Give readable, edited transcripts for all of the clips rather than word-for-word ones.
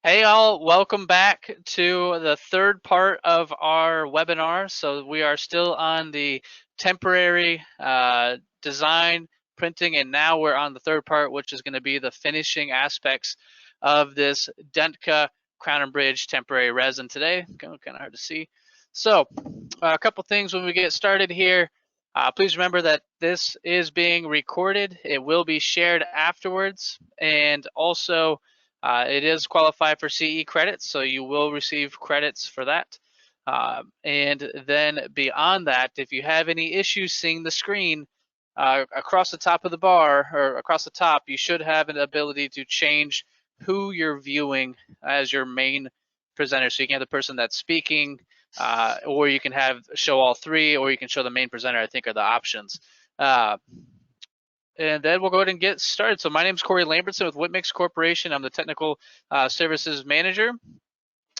Hey all, welcome back to the third part of our webinar. So we are still on the temporary design, printing, and now we're on the third part, which is going to be the finishing aspects of this Dentca crown and bridge temporary resin today. Kind of hard to see. So a couple things when we get started here. Please remember that this is being recorded. It will be shared afterwards, and also it is qualified for CE credits, so you will receive credits for that. And then beyond that, if you have any issues seeing the screen across the top of the bar or across the top, you should have an ability to change who you're viewing as your main presenter. So you can have the person that's speaking, or you can have show all three, or you can show the main presenter, I think are the options. And then we'll go ahead and get started. So my name is Cory Lambertson with Whitmix Corporation. I'm the Technical Services Manager.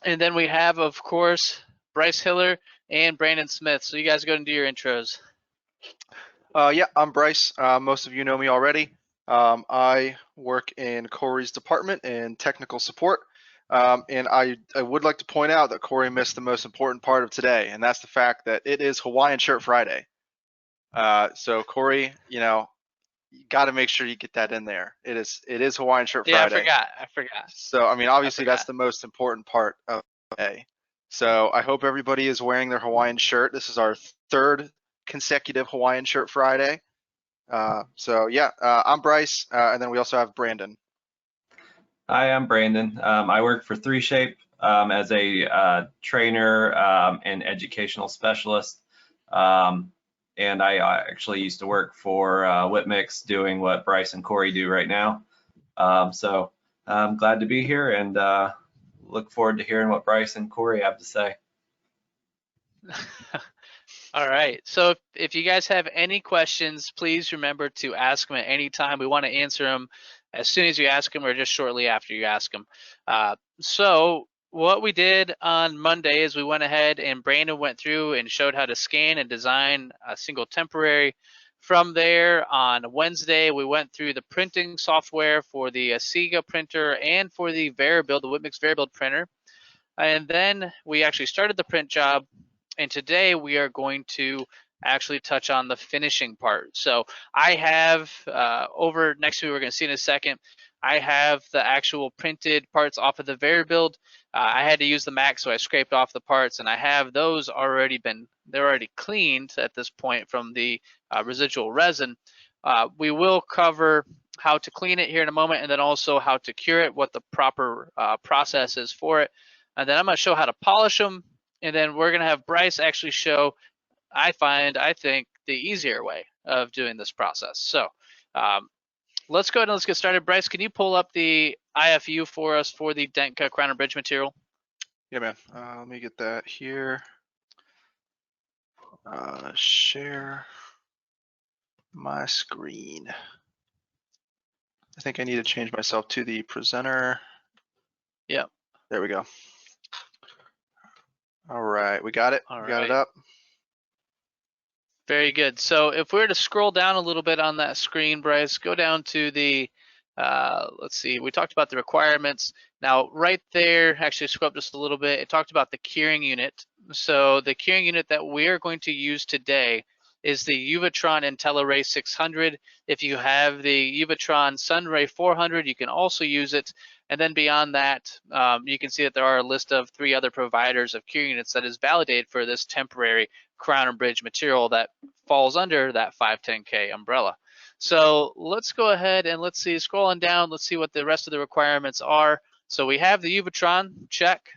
And then we have, of course, Bryce Hiller and Brandon Smith. So you guys go and do your intros. Yeah, I'm Bryce. Most of you know me already. I work in Cory's department in technical support. And I would like to point out that Cory missed the most important part of today, and that's the fact that it is Hawaiian Shirt Friday. So Cory, you got to make sure you get that in there. It is Hawaiian Shirt Friday. Yeah, I forgot. So, I mean, obviously that's the most important part of the day. So I hope everybody is wearing their Hawaiian shirt. This is our third consecutive Hawaiian Shirt Friday. I'm Bryce, and then we also have Brandon. Hi, I'm Brandon. I work for 3Shape as a trainer and educational specialist. And I actually used to work for Whitmix doing what Bryce and Cory do right now. So I'm glad to be here and look forward to hearing what Bryce and Cory have to say. All right. So if you guys have any questions, please remember to ask them at any time. We want to answer them as soon as you ask them or just shortly after you ask them. So what we did on Monday is we went ahead and Brandon went through and showed how to scan and design a single temporary. From there on Wednesday, we went through the printing software for the Asiga printer and for the Varibuild, the Whitmix Varibuild printer. And then we actually started the print job. And today we are going to actually touch on the finishing part. So I have over next to me, we're going to see in a second, I have the actual printed parts off of the Varibuild. I had to use the Mac, so I scraped off the parts, and I have those they're already cleaned at this point from the residual resin. We will cover how to clean it here in a moment, and then also how to cure it, what the proper process is for it. And then I'm going to show how to polish them, and then we're going to have Bryce actually show, I think, the easier way of doing this process. So let's go ahead and let's get started. Bryce, can you pull up the IFU for us for the Dentca crown and bridge material? Yeah, man. Let me get that here. Share my screen. I think I need to change myself to the presenter. Yep. There we go. All right, we got it. We got it up. Very good. So if we were to scroll down a little bit on that screen, Bryce, go down to the, let's see, we talked about the requirements. Now right there, actually scroll up just a little bit, it talked about the curing unit. So the curing unit that we're going to use today is the Uvatron IntelliRay 600. If you have the Uvatron Sunray 400, you can also use it. And then beyond that, you can see that there are a list of 3 other providers of curing units that is validated for this temporary crown and bridge material that falls under that 510K umbrella. So let's go ahead and let's see, scrolling down, let's see what the rest of the requirements are. So we have the Uvatron, check.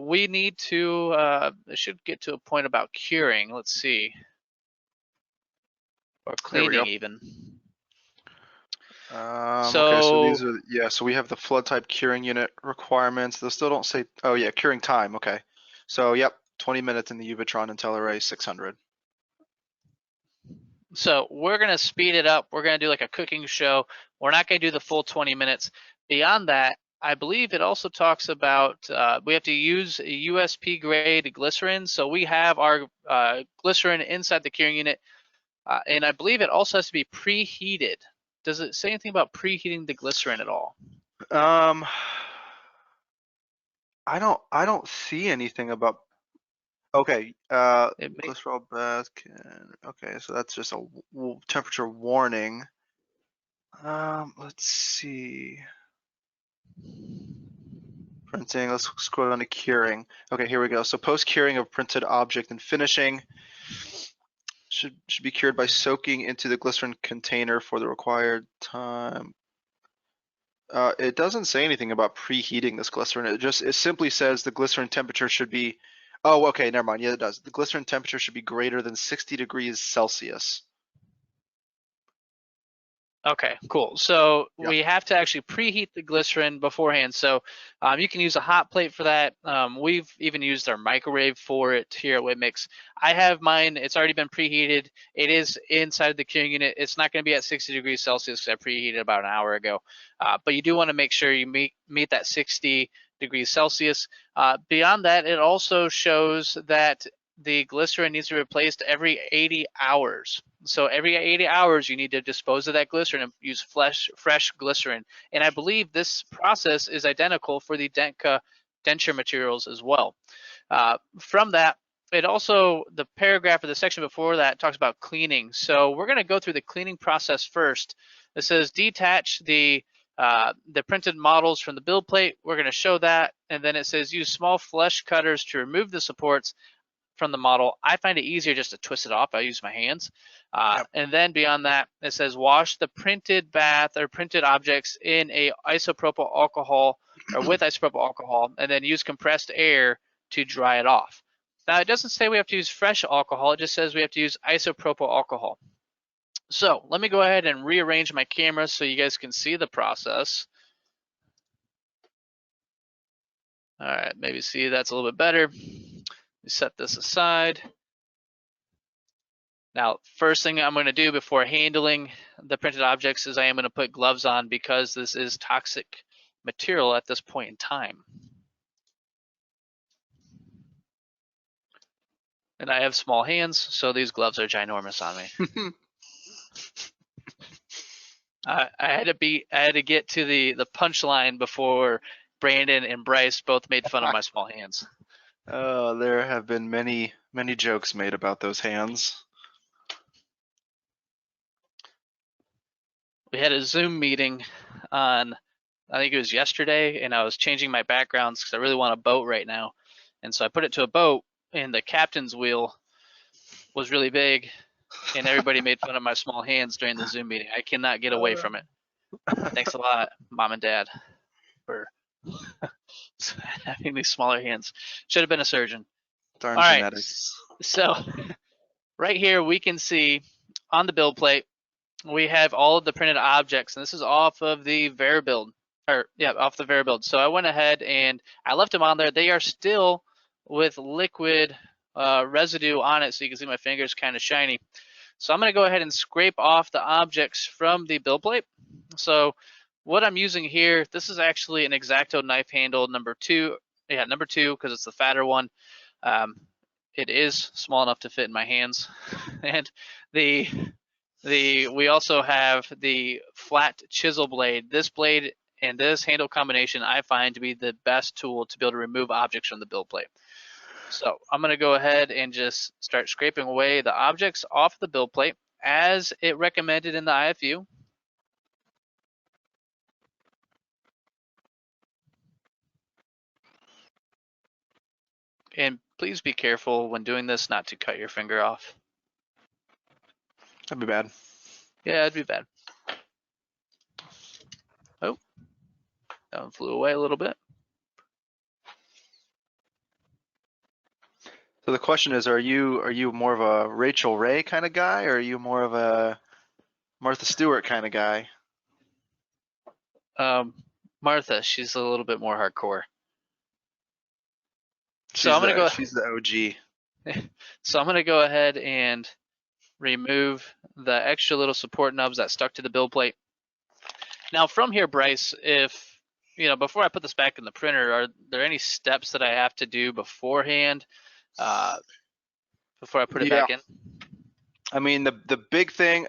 We need to, it should get to a point about curing, let's see. Or cleaning even. Okay, so these are, so we have the flood type curing unit requirements. Those still don't say, oh yeah, curing time, okay. So yep, 20 minutes in the Uvatron IntelliRay 600. So we're gonna speed it up. We're gonna do like a cooking show. We're not gonna do the full 20 minutes. Beyond that, I believe it also talks about we have to use a USP grade glycerin. So we have our glycerin inside the curing unit. And I believe it also has to be preheated. Does it say anything about preheating the glycerin at all? I don't see anything about. Okay, It may, glycerol bath can. Okay, so that's just a temperature warning. Let's see. Printing. Let's scroll down to curing. Okay, here we go. So post curing of printed object and finishing should be cured by soaking into the glycerin container for the required time. It doesn't say anything about preheating this glycerin. It simply says the glycerin temperature should be. Oh, okay, never mind. Yeah, it does. The glycerin temperature should be greater than 60 degrees Celsius. okay, cool. So Yep. we have to actually preheat the glycerin beforehand. So you can use a hot plate for that. We've even used our microwave for it here at Whitmix. I have mine. It's already been preheated. It is inside the curing unit. It's not going to be at 60 degrees Celsius because I preheated about an hour ago. But you do want to make sure you meet that 60 degrees Celsius. Beyond that, it also shows that the glycerin needs to be replaced every 80 hours. So every 80 hours, you need to dispose of that glycerin and use fresh glycerin. And I believe this process is identical for the Dentca denture materials as well. From that, it also, the paragraph of the section before that talks about cleaning. So we're going to go through the cleaning process first. It says detach the printed models from the build plate. We're going to show that. And then it says use small flesh cutters to remove the supports from the model. I find it easier just to twist it off. I use my hands. Yep. And then beyond that, it says wash the printed bath or printed objects in a isopropyl alcohol or with isopropyl alcohol, and then use compressed air to dry it off. Now, it doesn't say we have to use fresh alcohol. It just says we have to use isopropyl alcohol. So let me go ahead and rearrange my camera so you guys can see the process. All right, maybe see that's a little bit better. Set this aside. Now, first thing I'm going to do before handling the printed objects is I am going to put gloves on because this is toxic material at this point in time. And I have small hands, so these gloves are ginormous on me. I had to get to the punchline before Brandon and Bryce both made fun of my small hands. There have been many jokes made about those hands. We had a Zoom meeting on, I think it was yesterday, and I was changing my backgrounds because I really want a boat right now. And so I put it to a boat, and the captain's wheel was really big, and everybody made fun of my small hands during the Zoom meeting. I cannot get away from it. Thanks a lot, Mom and Dad, for having these smaller hands. Should have been a surgeon. Darn All right, genetics. so right here we can see on the build plate, we have all of the printed objects, and this is off of the Varibuild, off the Varibuild. So I went ahead and I left them on there. They are still with liquid residue on it, so you can see my fingers kind of shiny. So I'm going to go ahead and scrape off the objects from the build plate. So what I'm using here, this is actually an X-Acto knife handle number 2. Yeah, number 2 because it's the fatter one. It is small enough to fit in my hands, and we also have the flat chisel blade. This blade and this handle combination I find to be the best tool to be able to remove objects from the build plate. So I'm going to go ahead and just start scraping away the objects off the build plate as it recommended in the IFU. And please be careful when doing this not to cut your finger off. That'd be bad. Yeah, it'd be bad. Oh, that one flew away a little bit. So the question is, are you more of a Rachel Ray kind of guy, or are you more of a Martha Stewart kind of guy? Martha, she's a little bit more hardcore. So I'm gonna go. She's the OG. So I'm gonna go ahead and remove the extra little support nubs that stuck to the build plate. Now from here, Bryce, if before I put this back in the printer, are there any steps that I have to do beforehand before I put it back in? I mean, the big thing,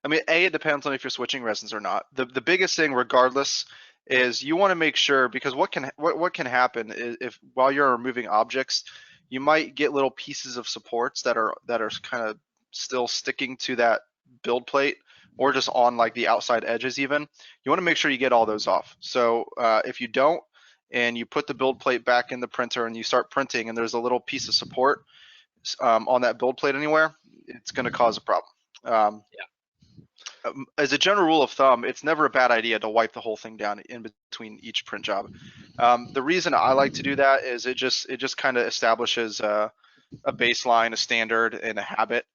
it depends on if you're switching resins or not. The biggest thing, regardless, is you want to make sure, because what can happen is if while you're removing objects, you might get little pieces of supports that are kind of still sticking to that build plate, or just on like the outside edges even. You want to make sure you get all those off. So if you don't, and you put the build plate back in the printer and you start printing and there's a little piece of support on that build plate anywhere, it's going to cause a problem. As a general rule of thumb, it's never a bad idea to wipe the whole thing down in between each print job. The reason I like to do that is it just kind of establishes a baseline, a standard, and a habit.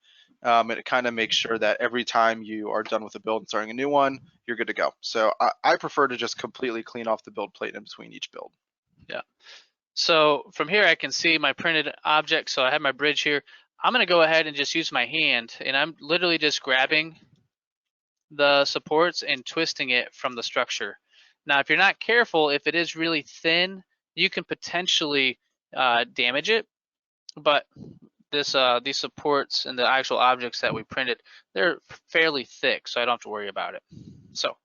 And it kind of makes sure that every time you are done with a build and starting a new one, you're good to go. So I prefer to just completely clean off the build plate in between each build. Yeah. So from here I can see my printed object. So I have my bridge here. I'm going to go ahead and just use my hand, and I'm literally just grabbing the supports and twisting it from the structure. Now, if you're not careful, if it is really thin, you can potentially damage it. But these supports and the actual objects that we printed, they're fairly thick, so I don't have to worry about it. So I'm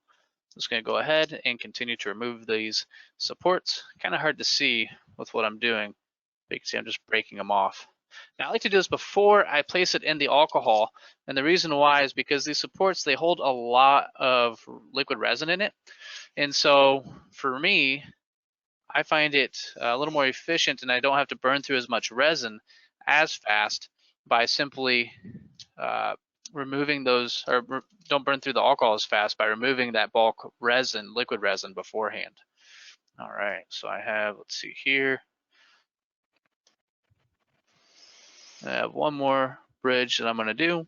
just going to go ahead and continue to remove these supports. Kind of hard to see with what I'm doing, but you can see I'm just breaking them off. Now, I like to do this before I place it in the alcohol, and the reason why is because these supports, they hold a lot of liquid resin in it, and so for me, I find it a little more efficient, and I don't have to burn through as much resin as fast by simply removing those, or don't burn through the alcohol as fast by removing that bulk resin, liquid resin beforehand. All right, so I have, let's see here. I have one more bridge that I'm going to do.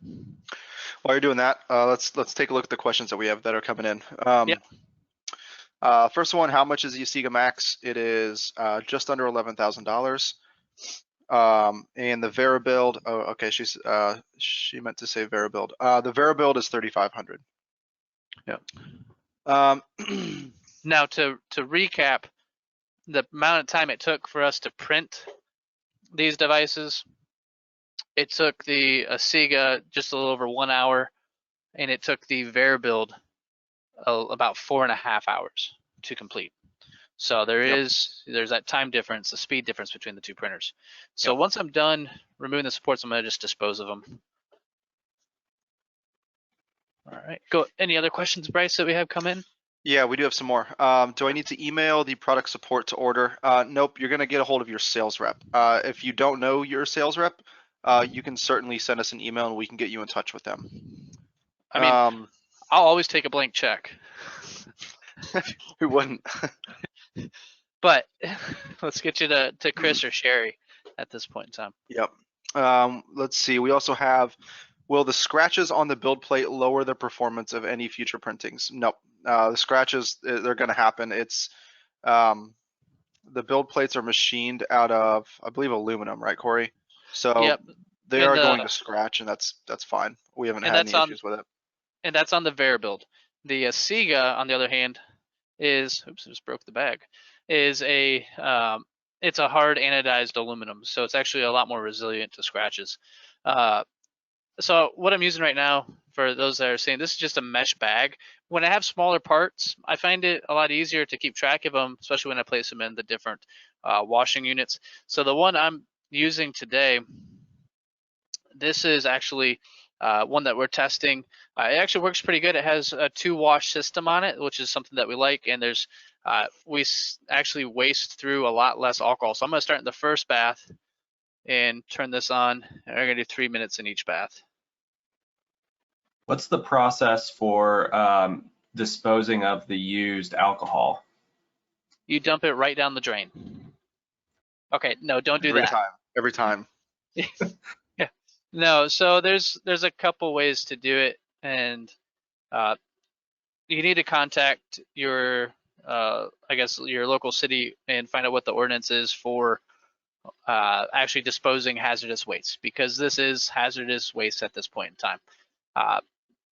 While you're doing that, let's take a look at the questions that we have that are coming in. First one, how much is the Asiga Max? It is just under $11,000. And the Vera build, oh, okay, she meant to say Vera build. The Vera build is 3,500. Yeah. Um, Now to recap, the amount of time it took for us to print these devices, it took the Asiga just a little over 1 hour, and it took the Vera build about 4.5 hours to complete. So there's that time difference, the speed difference between the two printers. So once I'm done removing the supports, I'm going to just dispose of them. All right. Go. Any other questions, Bryce, that we have come in? Yeah, we do have some more. Do I need to email the product support to order? Nope, you're going to get a hold of your sales rep. If you don't know your sales rep, you can certainly send us an email and we can get you in touch with them. I mean, I'll always take a blank check. Who wouldn't? But let's get you to Chris or Sherry at this point in time. Yep. Let's see. We also have, will the scratches on the build plate lower the performance of any future printings? Nope. The scratches, they're going to happen. It's the build plates are machined out of, I believe, aluminum, right, Cory? So they are going to scratch, and that's fine. We haven't had any issues with it. And that's on the Vera build. The Asiga, on the other hand, is, oops, I just broke the bag, is a it's a hard anodized aluminum, so it's actually a lot more resilient to scratches. So what I'm using right now, for those that are saying, this is just a mesh bag. When I have smaller parts, I find it a lot easier to keep track of them, especially when I place them in the different washing units. So the one I'm using today, this is actually one that we're testing. It actually works pretty good. It has a 2-wash system on it, which is something that we like, and there's we actually waste through a lot less alcohol. So I'm going to start in the first bath and turn this on, and we're going to do 3 minutes in each bath. What's the process for disposing of the used alcohol? You dump it right down the drain. Okay, no, don't do that. Every time. Yeah. No, so there's a couple ways to do it, and you need to contact your I guess your local city and find out what the ordinance is for actually disposing hazardous waste, because this is hazardous waste at this point in time.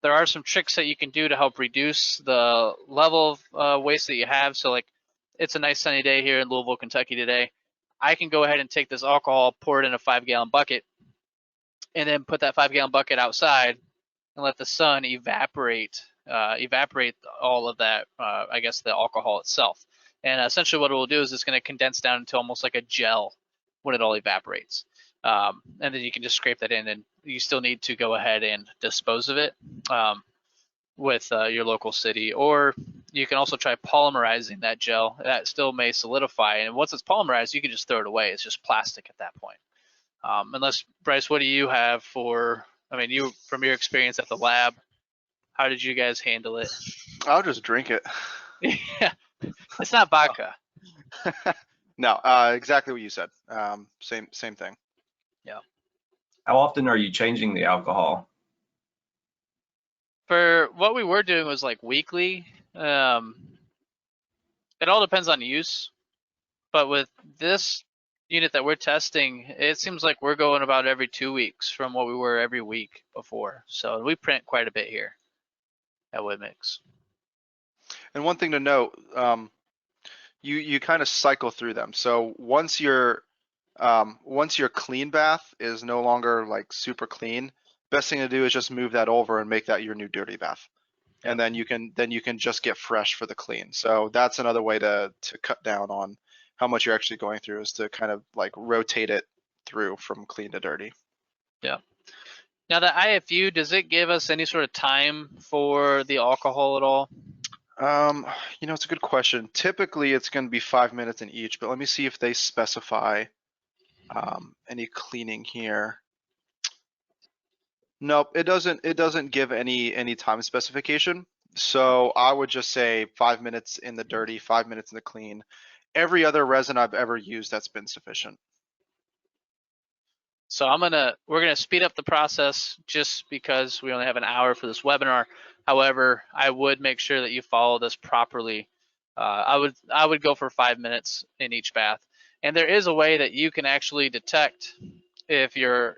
There are some tricks that you can do to help reduce the level of waste that you have. So like, it's a nice sunny day here in Louisville, Kentucky today. I can go ahead and take this alcohol, pour it in a 5-gallon bucket, and then put that 5-gallon bucket outside and let the sun evaporate evaporate all of that, I guess the alcohol itself. And essentially what it will do is it's going to condense down into almost like a gel when it all evaporates. And then you can just scrape that in, and you still need to go ahead and dispose of it with your local city. Or you can also try polymerizing that gel. That still may solidify, and once it's polymerized, you can just throw it away. It's just plastic at that point. Unless, Bryce, what do you have for, I mean, you, from your experience at the lab, how did you guys handle it? I'll just drink it. Yeah, it's not vodka. No, exactly what you said. Same thing. Yeah. How often are you changing the alcohol? For what we were doing was like weekly. It all depends on use, but with this unit that we're testing, it seems like we're going about every 2 weeks from what we were every week before. So we print quite a bit here at Woodmix. And one thing to note, you kind of cycle through them. So once your clean bath is no longer like super clean, best thing to do is just move that over and make that your new dirty bath. Yep. And then you can just get fresh for the clean. So that's another way to cut down on how much you're actually going through, is to kind of like rotate it through from clean to dirty. Yeah. Now the IFU, does it give us any sort of time for the alcohol at all? It's a good question. Typically it's going to be 5 minutes in each, but let me see if they specify any cleaning here. Nope, it doesn't give any time specification. So I would just say 5 minutes in the dirty, 5 minutes in the clean. Every other resin I've ever used, that's been sufficient. So we're gonna speed up the process just because we only have an hour for this webinar. However, I would make sure that you follow this properly. I would go for 5 minutes in each bath. And there is a way that you can actually detect if or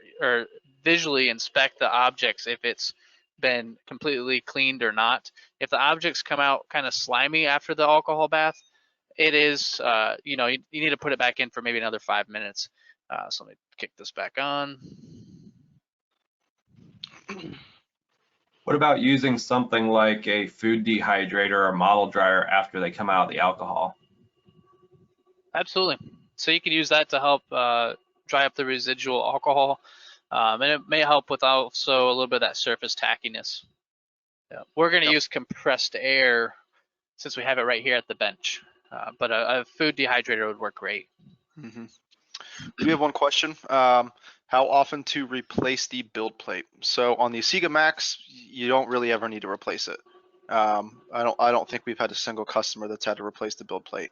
visually inspect the objects if it's been completely cleaned or not. If the objects come out kind of slimy after the alcohol bath, it is, you need to put it back in for maybe another 5 minutes. So let me kick this back on. What about using something like a food dehydrator or model dryer after they come out of the alcohol? Absolutely. So you can use that to help dry up the residual alcohol, and it may help with also a little bit of that surface tackiness. Yeah. We're going to use compressed air since we have it right here at the bench, but a food dehydrator would work great. Mm-hmm. We have one question. How often to replace the build plate? So on the Asiga Max, you don't really ever need to replace it. I don't think we've had a single customer that's had to replace the build plate.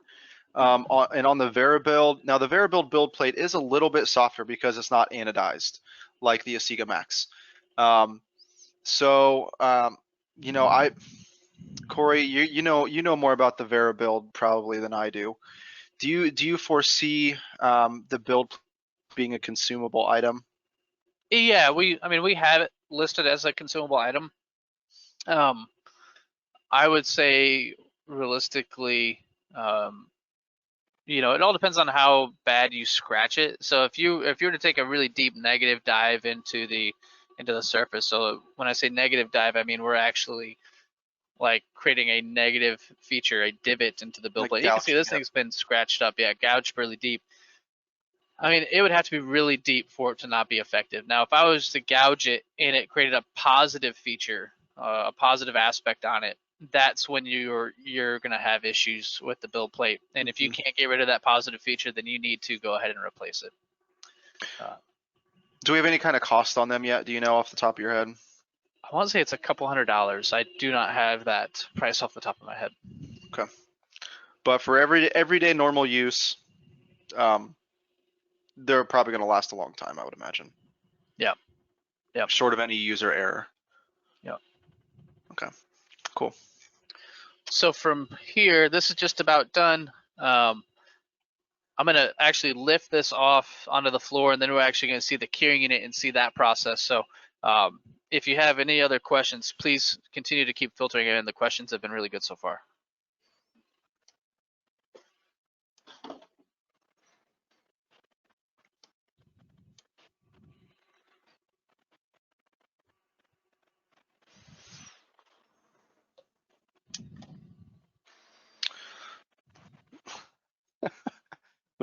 And on the Varibuild, now the Varibuild build plate is a little bit softer because it's not anodized like the Asiga Max. Cory, you know more about the Varibuild probably than I do. Do you foresee the build being a consumable item? Yeah, we have it listed as a consumable item. I would say realistically, it all depends on how bad you scratch it. So if you were to take a really deep negative dive into the surface, so when I say negative dive, I mean we're actually like creating a negative feature, a divot into the build Like plate. You can see this thing's been scratched up, gouged really deep. I mean, it would have to be really deep for it to not be effective. Now, if I was to gouge it and it created a positive feature, a positive aspect on it, that's when you're gonna have issues with the build plate. And if you can't get rid of that positive feature, then you need to go ahead and replace it. Do we have any kind of cost on them yet? Do you know off the top of your head? I want to say it's a couple $100s. I do not have that price off the top of my head. Okay. But for everyday normal use, they're probably going to last a long time, I would imagine. Yeah. Yep. Short of any user error. Yep. Okay. Cool. So from here, this is just about done. I'm going to actually lift this off onto the floor, and then we're actually going to see the curing unit and see that process. So if you have any other questions, please continue to keep filtering in. The questions have been really good so far.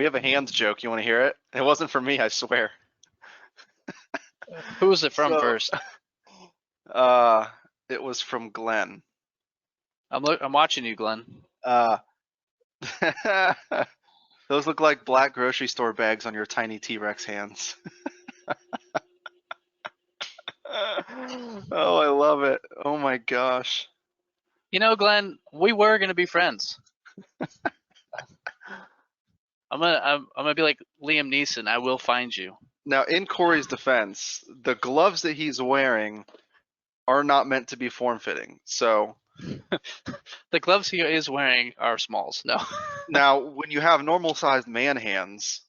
We have a hands joke. You want to hear it? It wasn't for me, I swear. Who was it from So, first? It was from Glenn. I'm watching you, Glenn. Those look like black grocery store bags on your tiny T-Rex hands. Oh, I love it. Oh my gosh. You know, Glenn, we were gonna be friends. I'm gonna be like Liam Neeson. I will find you. Now, in Cory's defense, the gloves that he's wearing are not meant to be form-fitting. So The gloves he is wearing are smalls. No. now, when you have normal-sized man hands,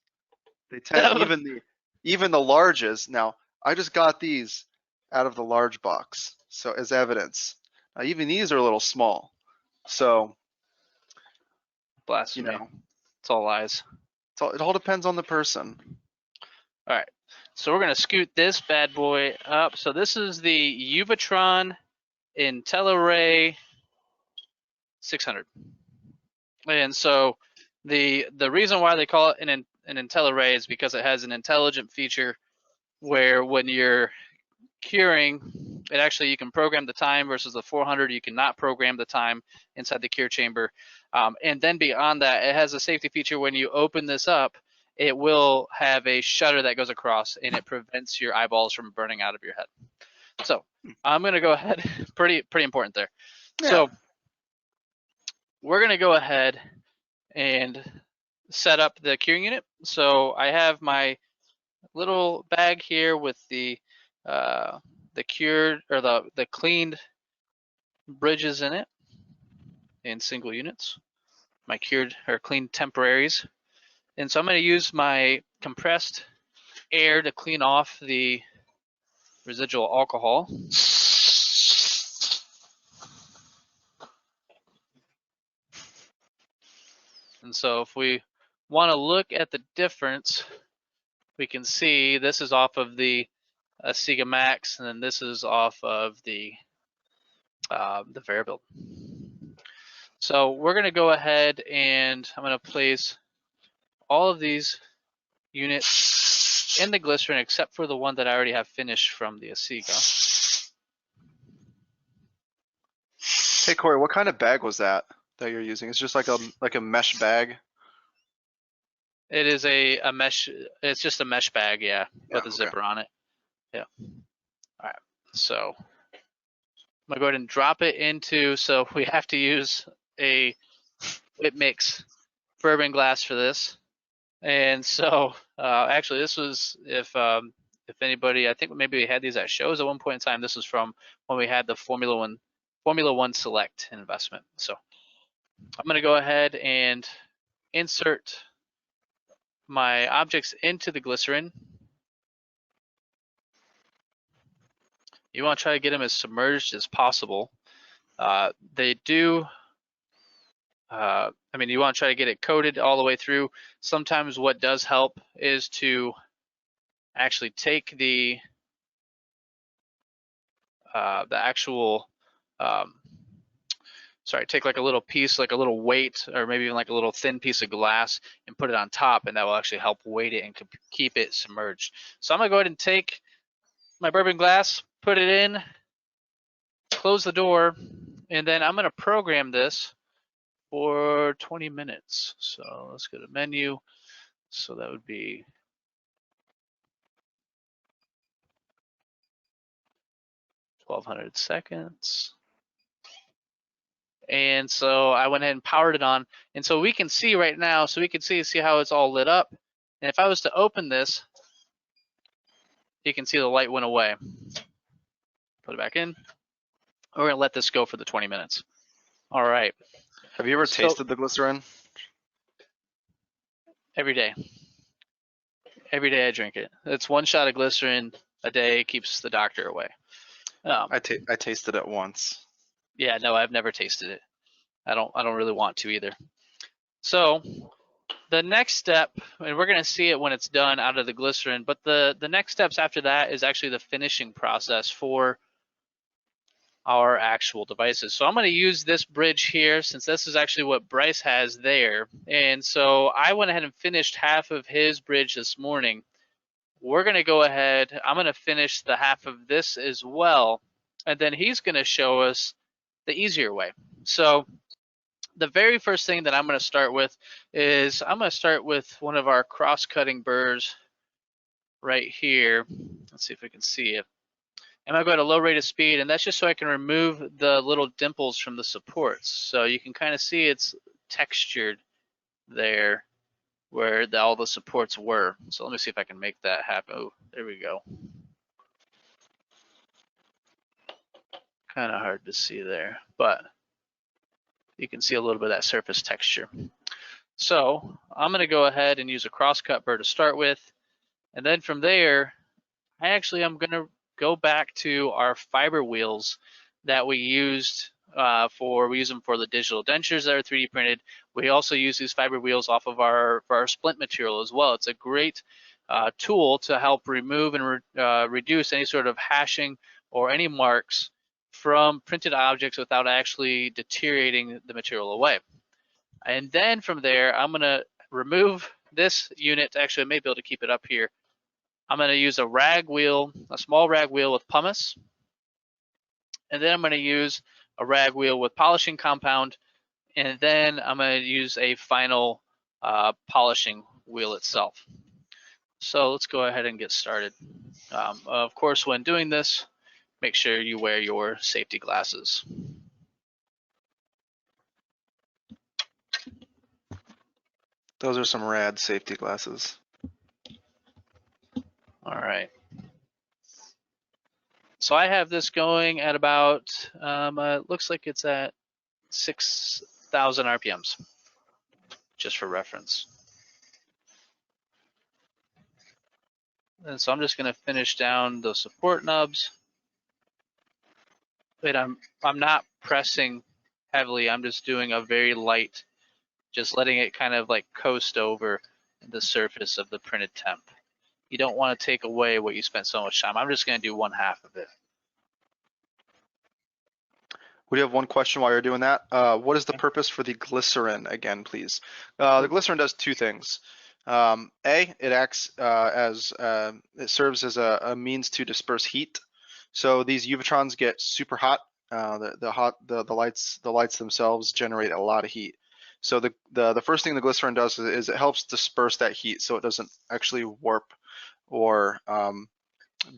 they tend even the larges. Now, I just got these out of the large box, so as evidence. Even these are a little small. So, Blasphemy. you know, It's all lies. it all depends on the person. All right. So we're gonna scoot this bad boy up. So this is the Uvatron IntelliRay 600. And so the reason why they call it an IntelliRay is because it has an intelligent feature where when you're curing, it actually, you can program the time versus the 400. You cannot program the time inside the cure chamber. And then beyond that, it has a safety feature. When you open this up, it will have a shutter that goes across, and it prevents your eyeballs from burning out of your head. So I'm going to go ahead. Pretty important there. Yeah. So we're going to go ahead and set up the curing unit. So I have my little bag here with the cured or the cleaned bridges in it in single units, my cured or cleaned temporaries. And so I'm going to use my compressed air to clean off the residual alcohol. And so if we want to look at the difference, we can see this is off of the Sega Max, and then this is off of the Variabuild. So we're going to go ahead and I'm going to place all of these units in the glycerin except for the one that I already have finished from the Asiga. Hey Cory, what kind of bag was that you're using? It's just like a mesh bag. It is a mesh. It's just a mesh bag, yeah, with a okay. zipper on it. Yeah. All right. So I'm gonna go ahead and drop it into. So we have to use a whip mix bourbon glass for this. And so actually, this was if anybody, I think maybe we had these at shows at one point in time. This was from when we had the Formula One Select investment. So I'm going to go ahead and insert my objects into the glycerin. You want to try to get them as submerged as possible. They do. I mean, you want to try to get it coated all the way through. Sometimes what does help is to actually take the actual, take like a little piece, like a little weight, or maybe even like a little thin piece of glass and put it on top, and that will actually help weight it and keep it submerged. So I'm gonna go ahead and take my bourbon glass, put it in, close the door, and then I'm gonna program this for 20 minutes. So let's go to menu. So that would be 1200 seconds. And so I went ahead and powered it on. And so we can see right now, so we can see how it's all lit up. And if I was to open this, you can see the light went away. Put it back in. We're gonna let this go for the 20 minutes. All right. Have you ever tasted the glycerin? Every day. Every day I drink it. It's one shot of glycerin a day, keeps the doctor away. I tasted it once. Yeah, no, I've never tasted it. I don't really want to either. So the next step, and we're gonna see it when it's done out of the glycerin, but the next steps after that is actually the finishing process for our actual devices. So I'm going to use this bridge here since this is actually what Bryce has there. And so I went ahead and finished half of his bridge this morning. We're going to go ahead, I'm going to finish the half of this as well, and then he's going to show us the easier way. So the very first thing that I'm going to start with is I'm going to start with one of our cross-cutting burrs right here. Let's see if we can see it. I'm going to go at a low rate of speed, and that's just so I can remove the little dimples from the supports. So you can kind of see it's textured there where all the supports were. So let me see if I can make that happen. Oh, there we go. Kind of hard to see there, but you can see a little bit of that surface texture. So I'm going to go ahead and use a crosscut burr to start with. And then from there, I'm going to go back to our fiber wheels that we used we use them for the digital dentures that are 3D printed. We also use these fiber wheels off of for our splint material as well. It's a great tool to help remove and reduce any sort of hashing or any marks from printed objects without actually deteriorating the material away. And then from there, I'm going to remove this unit. Actually, I may be able to keep it up here. I'm going to use a rag wheel, a small rag wheel with pumice. And then I'm going to use a rag wheel with polishing compound. And then I'm going to use a final polishing wheel itself. So let's go ahead and get started. Of course, when doing this, make sure you wear your safety glasses. Those are some rad safety glasses. All right. So I have this going at about, looks like it's at 6,000 RPMs, just for reference. And so I'm just going to finish down the support nubs. But I'm not pressing heavily. I'm just doing a very light, just letting it kind of like coast over the surface of the printed temp. You don't want to take away what you spent so much time. I'm just going to do one half of it. We have one question while you're doing that. What is the purpose for the glycerin again, please? The glycerin does two things. A, it acts it serves as a means to disperse heat. So these UVitrons get super hot. The lights themselves generate a lot of heat. So the first thing the glycerin does is it helps disperse that heat, so it doesn't actually warp or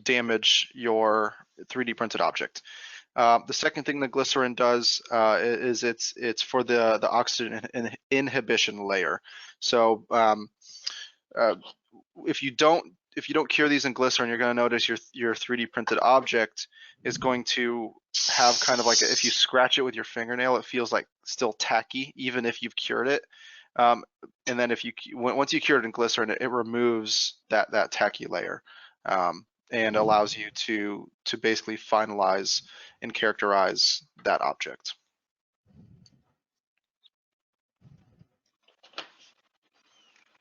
damage your 3D printed object. The second thing the glycerin does is it's for the oxygen inhibition layer. So if you don't cure these in glycerin, you're going to notice your 3D printed object is going to have kind of like if you scratch it with your fingernail, it feels like still tacky, even if you've cured it. And then once you cure it in glycerin, it removes that tacky layer. And allows you to basically finalize and characterize that object.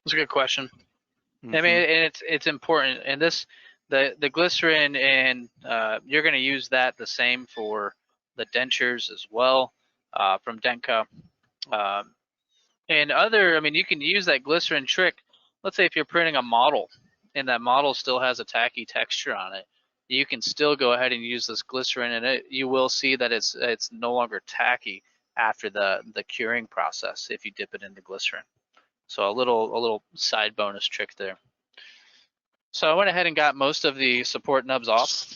That's a good question. Mm-hmm. I mean, and it's important. And the glycerin, and you're going to use that the same for the dentures as well from Dentca. And I mean, you can use that glycerin trick. Let's say if you're printing a model and that model still has a tacky texture on it, you can still go ahead and use this glycerin, and you will see that it's no longer tacky after the curing process if you dip it into glycerin. So a little side bonus trick there. So I went ahead and got most of the support nubs off,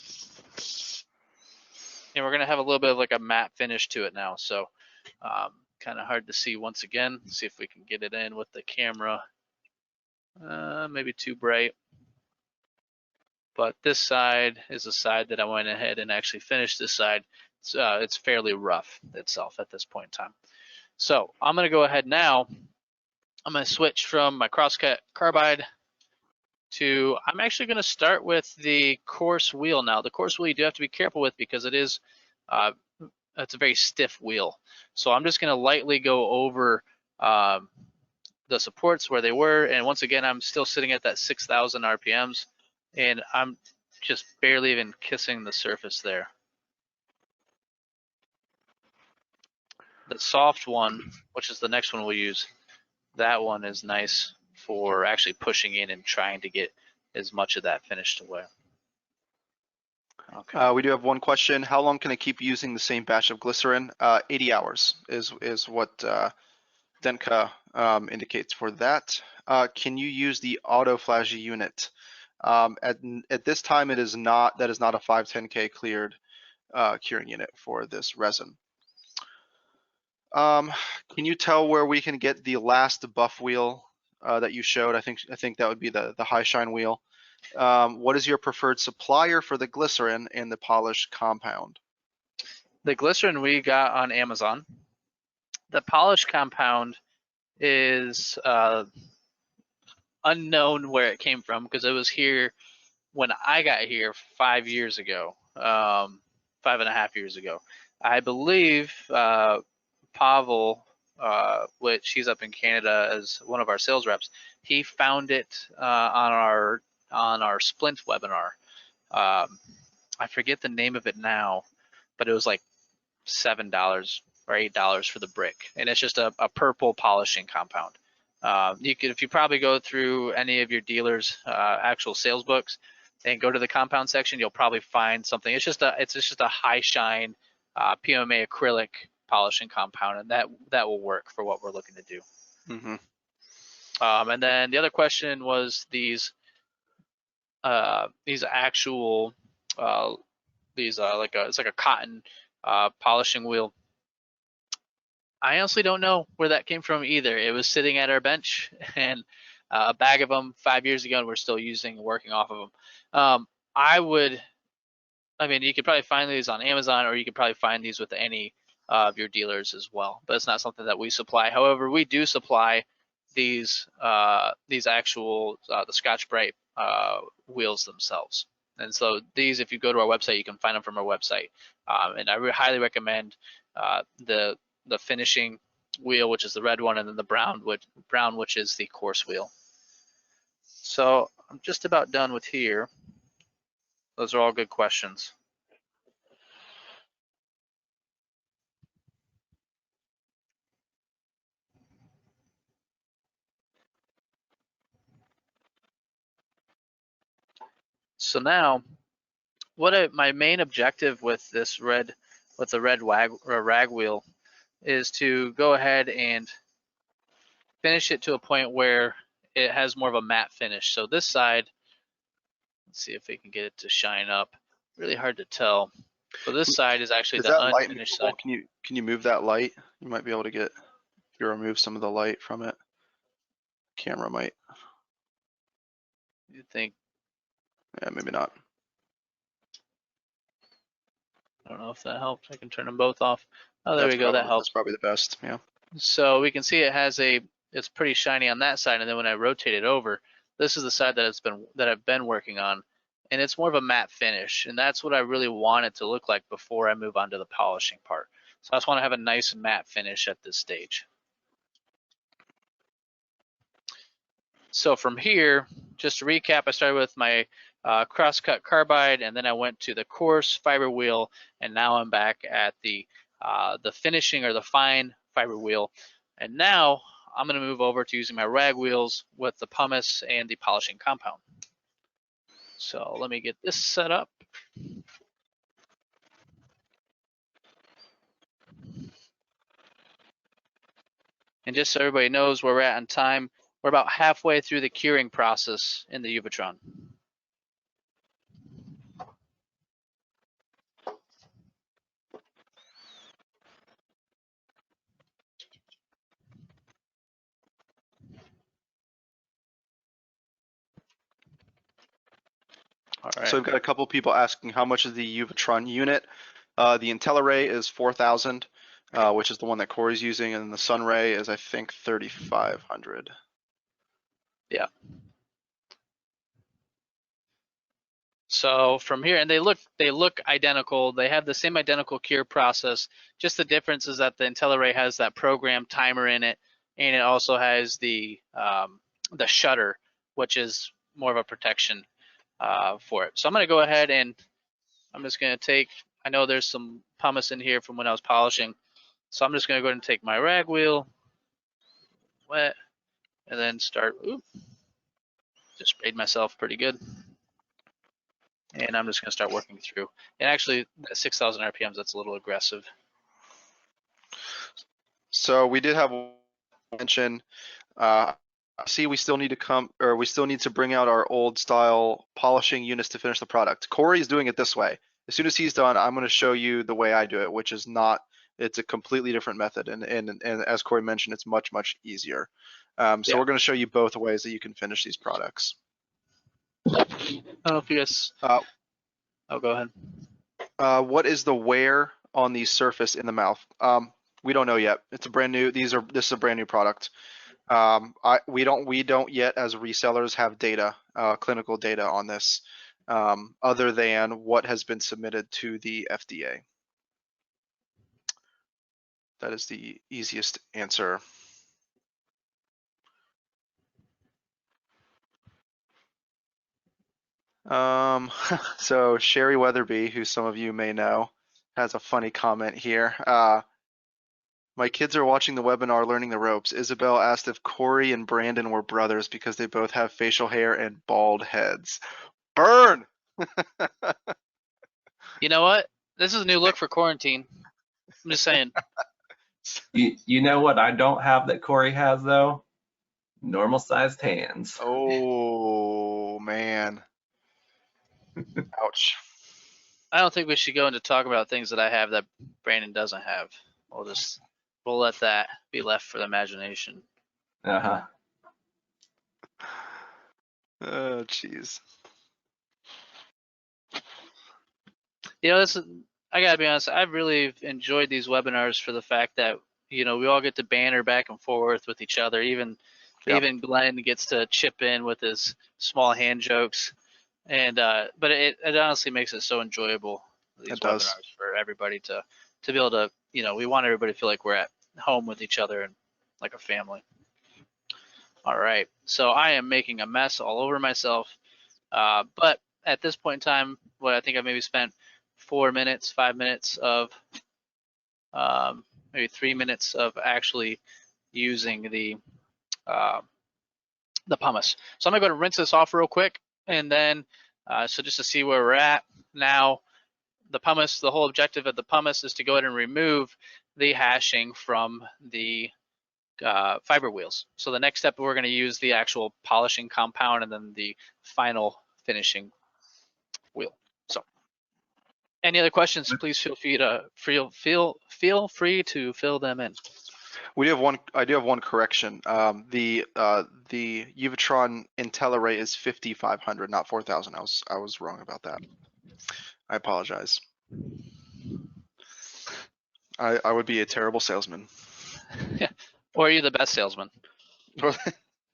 and we're gonna have a little bit of like a matte finish to it now. So kind of hard to see once again. See if we can get it in with the camera. Maybe too bright. But this side is a side that I went ahead and actually finished this side. It's fairly rough itself at this point in time. So I'm going to go ahead now. I'm going to switch from my crosscut carbide to, I'm actually going to start with the coarse wheel now. The coarse wheel you do have to be careful with because it's a very stiff wheel. So I'm just going to lightly go over the supports where they were. And once again, I'm still sitting at that 6,000 RPMs. And I'm just barely even kissing the surface there. the soft one, which is the next one we'll use, that one is nice for actually pushing in and trying to get as much of that finished away. Okay. We do have one question. How long can I keep using the same batch of glycerin? 80 hours is what Dentca indicates for that. Can you use the auto flash unit? At this time, that is not a 510K cleared curing unit for this resin. Can you tell where we can get the last buff wheel that you showed? I think that would be the high shine wheel. What is your preferred supplier for the glycerin and the polished compound? The glycerin we got on Amazon. The polished compound is unknown where it came from because it was here when I got here 5 years ago, 5.5 years ago. I believe Pavel, which he's up in Canada as one of our sales reps, he found it on our Splint webinar. I forget the name of it now, but it was like $7 or $8 for the brick, and it's just a purple polishing compound. You could, if you probably go through any of your dealers' actual sales books and go to the compound section, you'll probably find something. It's just a high shine PMMA acrylic polishing compound, and that will work for what we're looking to do. Mm-hmm. And then the other question was these actual it's like a cotton polishing wheel. I honestly don't know where that came from either. It was sitting at our bench and a bag of them 5 years ago, and we're still working off of them. You could probably find these on Amazon, or you could probably find these with any of your dealers as well, but it's not something that we supply. However, we do supply these actual the Scotch-Brite wheels themselves. And so these, if you go to our website, you can find them from our website. And I highly recommend the finishing wheel, which is the red one, and then the brown, which is the coarse wheel. So I'm just about done with here. Those are all good questions. So now, my main objective with the red rag wheel is to go ahead and finish it to a point where it has more of a matte finish. So this side, let's see if we can get it to shine up. Really hard to tell. So this side is actually the unfinished side. Can you move that light? You might be able to get, if you remove some of the light from it. Camera might. You think? Yeah, maybe not. I don't know if that helps. I can turn them both off. Oh, there we go. That helps. That's probably the best. Yeah. So we can see it's pretty shiny on that side, and then when I rotate it over, this is the side that I've been working on, and it's more of a matte finish, and that's what I really want it to look like before I move on to the polishing part. So I just want to have a nice matte finish at this stage. So from here, just to recap, I started with my crosscut carbide, and then I went to the coarse fiber wheel, and now I'm back at the finishing or the fine fiber wheel. And now I'm going to move over to using my rag wheels with the pumice and the polishing compound. So let me get this set up. And just so everybody knows where we're at on time, we're about halfway through the curing process in the Uvatron. All right. So we've got a couple people asking how much is the Uvatron unit. The IntelliRay is 4,000, which is the one that Cory's using, and the Sunray is, I think, 3,500. Yeah. So from here, and they look identical. They have the same identical cure process. Just the difference is that the IntelliRay has that program timer in it, and it also has the shutter, which is more of a protection for it. So I'm going to go ahead and I'm just going to take. I know there's some pumice in here from when I was polishing. So I'm just going to go ahead and take my rag wheel, wet, and then start, just sprayed myself pretty good. And I'm just going to start working through. And actually, at 6,000 RPMs, that's a little aggressive. So we did have one mention. See, we still need to bring out our old style polishing units to finish the product. Cory is doing it this way. As soon as he's done, I'm going to show you the way I do it, which is not. It's a completely different method, and as Cory mentioned, it's much easier. So Yeah. we're going to show you both ways that you can finish these products. I don't know if you guys. Oh, go ahead. What is the wear on the surface in the mouth? We don't know yet. It's a brand new. This is a brand new product. We don't yet as resellers have data, clinical data on this, other than what has been submitted to the FDA. That is the easiest answer. So Sherry Weatherby, who some of you may know, has a funny comment here. My kids are watching the webinar learning the ropes. Isabel asked if Cory and Brandon were brothers because they both have facial hair and bald heads. Burn! You know what? This is a new look for quarantine. I'm just saying. You know what I don't have that Cory has though? Normal sized hands. Oh man. Ouch. I don't think we should go into talk about things that I have that Brandon doesn't have. We'll let that be left for the imagination. Uh-huh. Oh jeez. You know, I gotta be honest, I've really enjoyed these webinars for the fact that, you know, we all get to banter back and forth with each other. Even Glenn gets to chip in with his small hand jokes. And but it honestly makes it so enjoyable, these webinars, for everybody to be able to, you know, we want everybody to feel like we're at home with each other and like a family. All right, so I am making a mess all over myself, but at this point in time, what I think I maybe spent 4 minutes, 5 minutes of, maybe 3 minutes of actually using the pumice. So I'm gonna go to rinse this off real quick, and then so just to see where we're at now. The pumice, the whole objective of the pumice is to go ahead and remove the hashing from the fiber wheels. So the next step, we're going to use the actual polishing compound and then the final finishing wheel. So any other questions, please feel free to fill them in. We do have one. I do have one correction. The Uvatron Intellarray is 5,500, not 4,000. I was wrong about that. I apologize. I would be a terrible salesman. Yeah. Or are you the best salesman?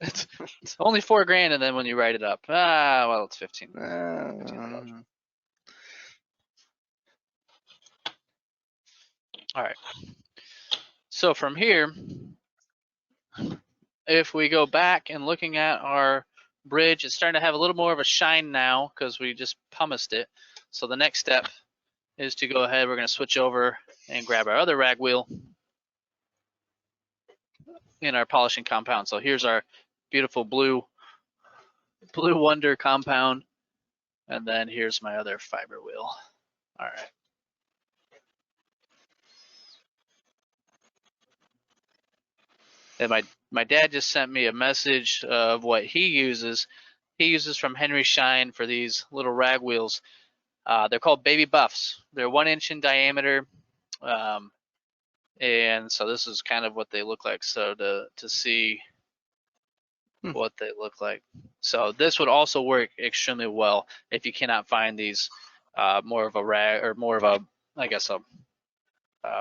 It's only $4,000, and then when you write it up, well, it's $1,500. All right. So from here, if we go back and looking at our bridge, it's starting to have a little more of a shine now because we just pumiced it. So the next step is to go ahead. We're going to switch over and grab our other rag wheel in our polishing compound. So here's our beautiful blue Wonder compound, and then here's my other fiber wheel. All right. And my dad just sent me a message of what he uses. He uses from Henry Schein for these little rag wheels. They're called Baby Buffs. They're 1 inch in diameter. And so this is kind of what they look like. So to see what they look like. So this would also work extremely well if you cannot find these more of a rag, or more of a, I guess I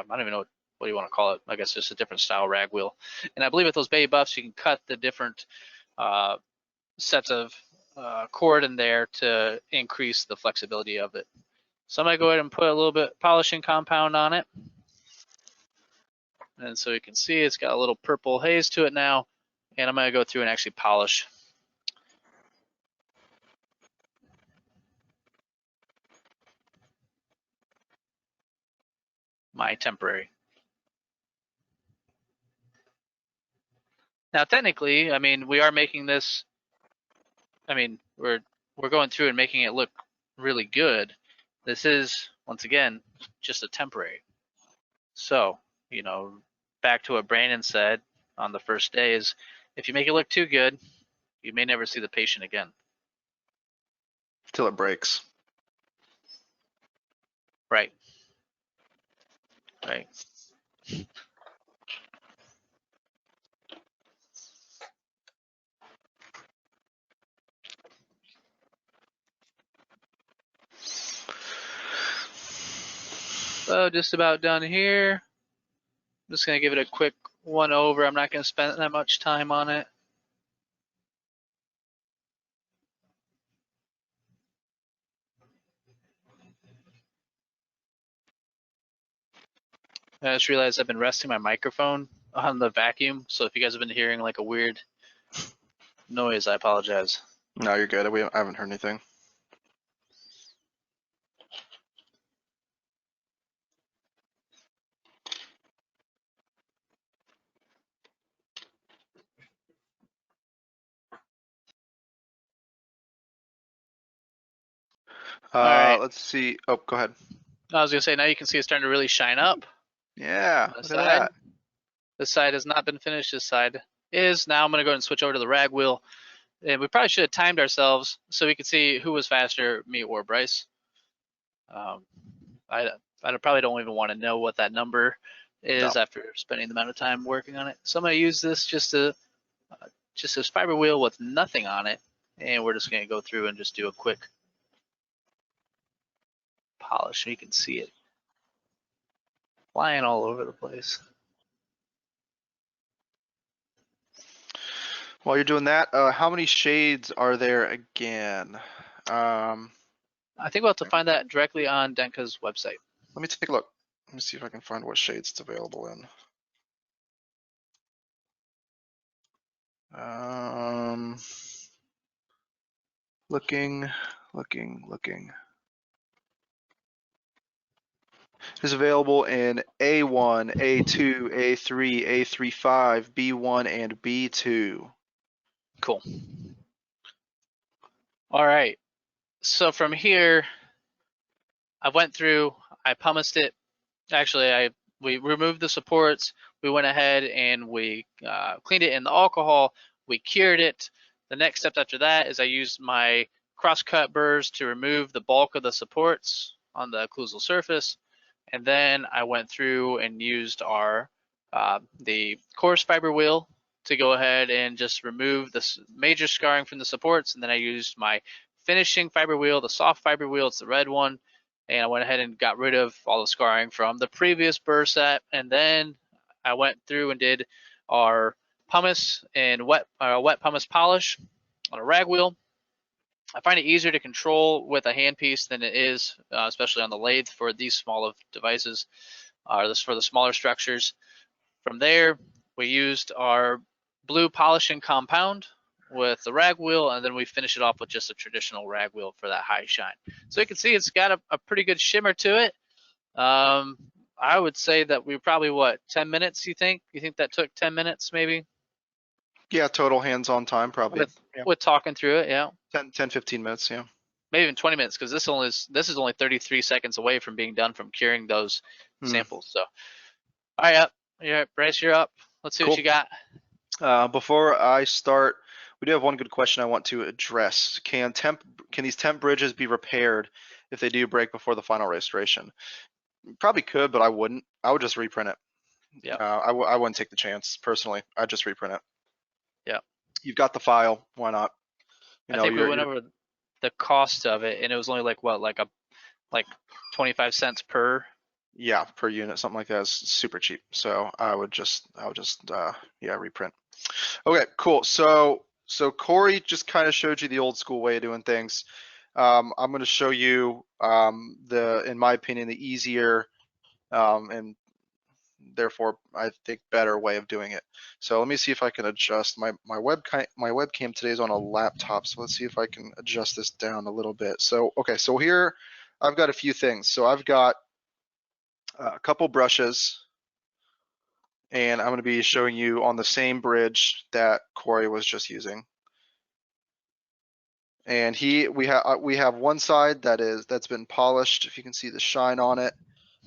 don't even know what you want to call it. I guess just a different style rag wheel. And I believe with those Baby Buffs, you can cut the different sets of cord in there to increase the flexibility of it. So I'm gonna go ahead and put a little bit polishing compound on it. And so you can see it's got a little purple haze to it now. And I'm gonna go through and actually polish. My temporary. Now, technically, I mean, we are making this. I mean, we're going through and making it look really good. This is, once again, just a temporary. So, you know, back to what Brandon said on the first day is, if you make it look too good, you may never see the patient again. Till it breaks. Right. Right. So just about done here. I'm just going to give it a quick one over. I'm not going to spend that much time on it. I just realized I've been resting my microphone on the vacuum. So if you guys have been hearing like a weird noise, I apologize. No, you're good. I haven't heard anything. All right. Let's see. Oh, go ahead. I was going to say, now you can see it's starting to really shine up. Yeah, On the look side. at that. This side has not been finished. This side is. Now I'm going to go ahead and switch over to the rag wheel. And we probably should have timed ourselves so we could see who was faster, me or Bryce. I probably don't even want to know what that number is after spending the amount of time working on it. So I'm going to use this just this fiber wheel with nothing on it. And we're just going to go through and just do a quick polish so you can see it flying all over the place. While you're doing that, how many shades are there again? I think we'll have to find that directly on Dentca's website. Let me take a look. Let me see if I can find what shades it's available in. Looking. Is available in A1, A2, A3, A35, B1, and B2. Cool. All right. So from here, I went through, I pumice it. Actually, we removed the supports. We went ahead and we cleaned it in the alcohol. We cured it. The next step after that is I used my cross-cut burrs to remove the bulk of the supports on the occlusal surface. And then I went through and used the coarse fiber wheel to go ahead and just remove the major scarring from the supports. And then I used my finishing fiber wheel, the soft fiber wheel, it's the red one. And I went ahead and got rid of all the scarring from the previous burr set. And then I went through and did our pumice and wet pumice polish on a rag wheel. I find it easier to control with a handpiece than it is, especially on the lathe for these small of devices, or for the smaller structures. From there, we used our blue polishing compound with the rag wheel, and then we finish it off with just a traditional rag wheel for that high shine. So you can see it's got a pretty good shimmer to it. I would say that we probably, 10 minutes, you think? You think that took 10 minutes maybe? Yeah, total hands-on time probably. With talking through it, yeah. 10, 15 minutes, yeah. Maybe even 20 minutes, because this is only 33 seconds away from being done from curing those samples. So, all right, yeah, Bryce, you're up. Let's see what you got. Before I start, we do have one good question I want to address. Can these temp bridges be repaired if they do break before the final restoration? Probably could, but I wouldn't. I would just reprint it. Yeah. I wouldn't take the chance personally. I'd just reprint it. Yeah. You've got the file. Why not? I think we went over the cost of it, and it was only like 25 cents per. Yeah, per unit, something like that. Is super cheap. So I would just reprint. Okay, cool. So Cory just kind of showed you the old school way of doing things. I'm going to show you in my opinion, the easier and therefore I think better way of doing it. So let me see if I can adjust my webcam today is on a laptop. So let's see if I can adjust this down a little bit. So okay, so here I've got a few things. So I've got a couple brushes, and I'm going to be showing you on the same bridge that Cory was just using. And we have one side that's been polished, if you can see the shine on it,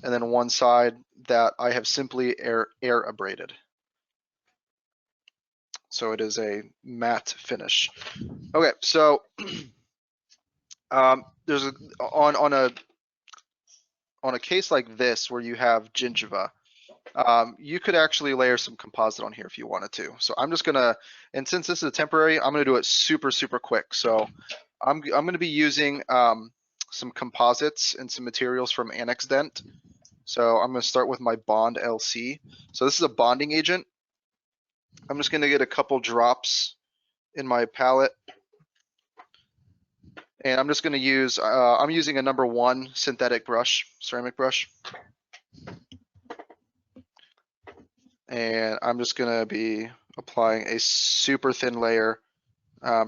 and then one side that I have simply air abraded. So it is a matte finish. Okay, so there's on a case like this where you have gingiva, you could actually layer some composite on here if you wanted to. So I'm just gonna, and since this is a temporary, I'm gonna do it super quick. So I'm gonna be using some composites and some materials from Annex Dent. So I'm gonna start with my Bond LC. So this is a bonding agent. I'm just gonna get a couple drops in my palette. And I'm just gonna use, I'm using a #1 synthetic brush, ceramic brush. And I'm just gonna be applying a super thin layer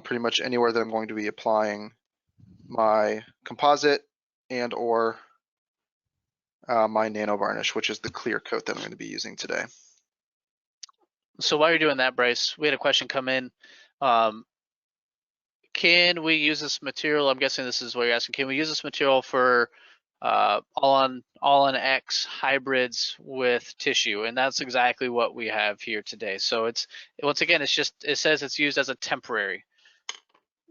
pretty much anywhere that I'm going to be applying my composite and or my Nano Varnish, which is the clear coat that I'm going to be using today. So while you're doing that, Bryce, we had a question come in. Can we use this material? I'm guessing this is what you're asking. Can we use this material for all-on-X hybrids with tissue? And that's exactly what we have here today. So it's, once again, it says it's used as a temporary.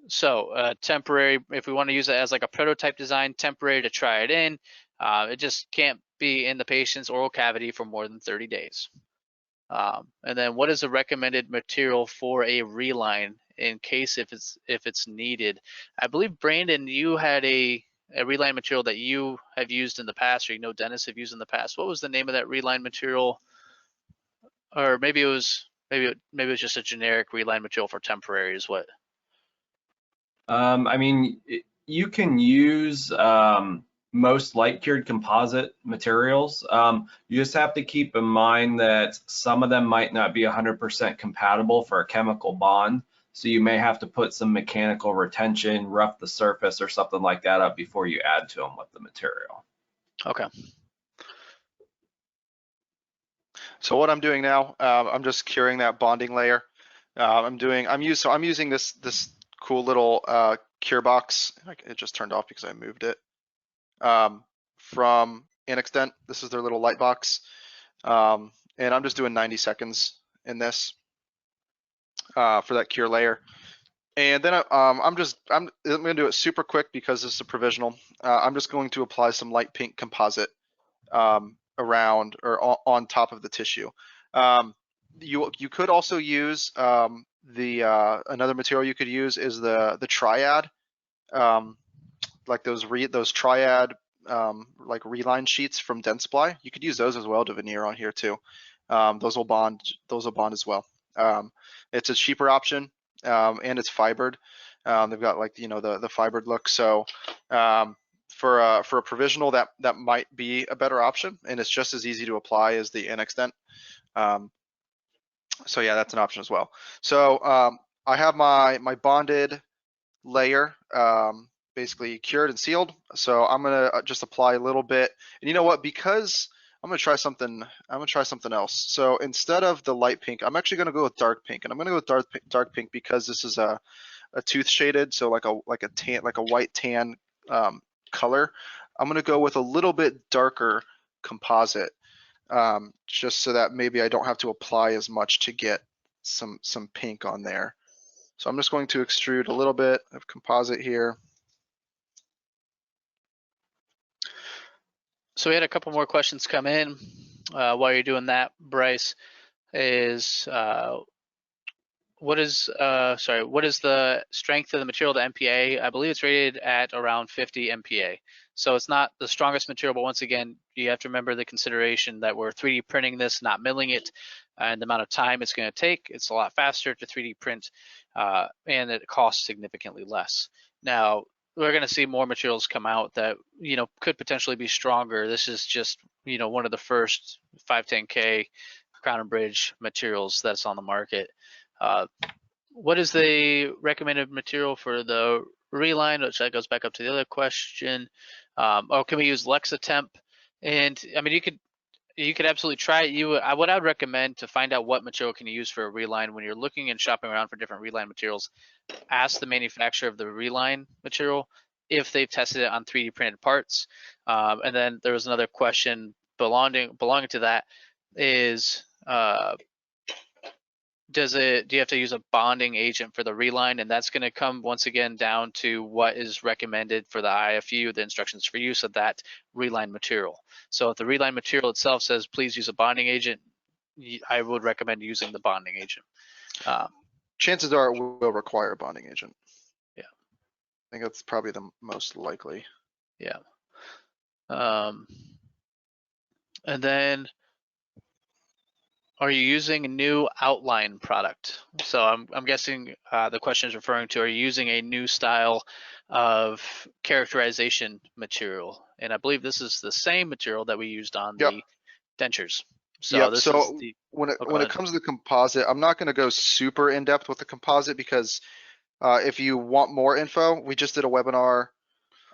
So temporary, if we want to use it as like a prototype design, temporary to try it in, it just can't be in the patient's oral cavity for more than 30 days. And then what is the recommended material for a reline in case if it's needed? I believe, Brandon, you had a reline material that you have used in the past, or you know dentists have used in the past. What was the name of that reline material? Or maybe it was just a generic reline material for temporary is what? I mean, you can use most light cured composite materials. You just have to keep in mind that some of them might not be 100% compatible for a chemical bond. So you may have to put some mechanical retention, rough the surface or something like that up before you add to them with the material. Okay. So what I'm doing now, I'm just curing that bonding layer. I'm using this cool little cure box. It just turned off because I moved it. From Annex Dent. This is their little light box. And I'm just doing 90 seconds in this for that cure layer. And then I'm gonna do it super quick because this is a provisional. I'm just going to apply some light pink composite around or on top of the tissue. You could also use another material you could use is the triad, like those triad like Reline sheets from Dentsply. You could use those as well to veneer on here too. Those will bond as well. It's a cheaper option and it's fibered. They've got like the fibered look. So for a provisional that might be a better option, and it's just as easy to apply as the Annex Dent. So yeah, that's an option as well. So I have my bonded layer basically cured and sealed. So I'm gonna just apply a little bit. And you know what? Because I'm gonna try something else. So instead of the light pink, I'm actually gonna go with dark pink, and I'm gonna go with dark pink because this is a tooth shaded, so like a white tan color. I'm gonna go with a little bit darker composite, just so that maybe I don't have to apply as much to get some pink on there. So I'm just going to extrude a little bit of composite here. So we had a couple more questions come in while you're doing that, Bryce. Is what is the strength of the material, the MPa? I believe it's rated at around 50 MPa. So it's not the strongest material, but once again, you have to remember the consideration that we're 3D printing this, not milling it, and the amount of time it's going to take. It's a lot faster to 3D print, and it costs significantly less. Now, we're going to see more materials come out that could potentially be stronger. This is just one of the first 510K crown and bridge materials that's on the market. What is the recommended material for the Reline? Which that goes back up to the other question. Or can we use Lexatemp? And I mean, You could absolutely try it. What I would recommend to find out what material can you use for a reline when you're looking and shopping around for different reline materials, ask the manufacturer of the reline material if they've tested it on 3D printed parts. And then there was another question belonging to that is, do you have to use a bonding agent for the reline? And that's going to come once again down to what is recommended for the IFU, the instructions for use of that reline material. So if the reline material itself says please use a bonding agent, I would recommend using the bonding agent. Chances are it will require a bonding agent. Yeah. I think that's probably the most likely. Yeah. And then, are you using a new outline product? So I'm guessing the question is referring to, are you using a new style of characterization material? And I believe this is the same material that we used on the dentures. So this is the, when it comes to the composite, I'm not going to go super in depth with the composite because if you want more info, we just did a webinar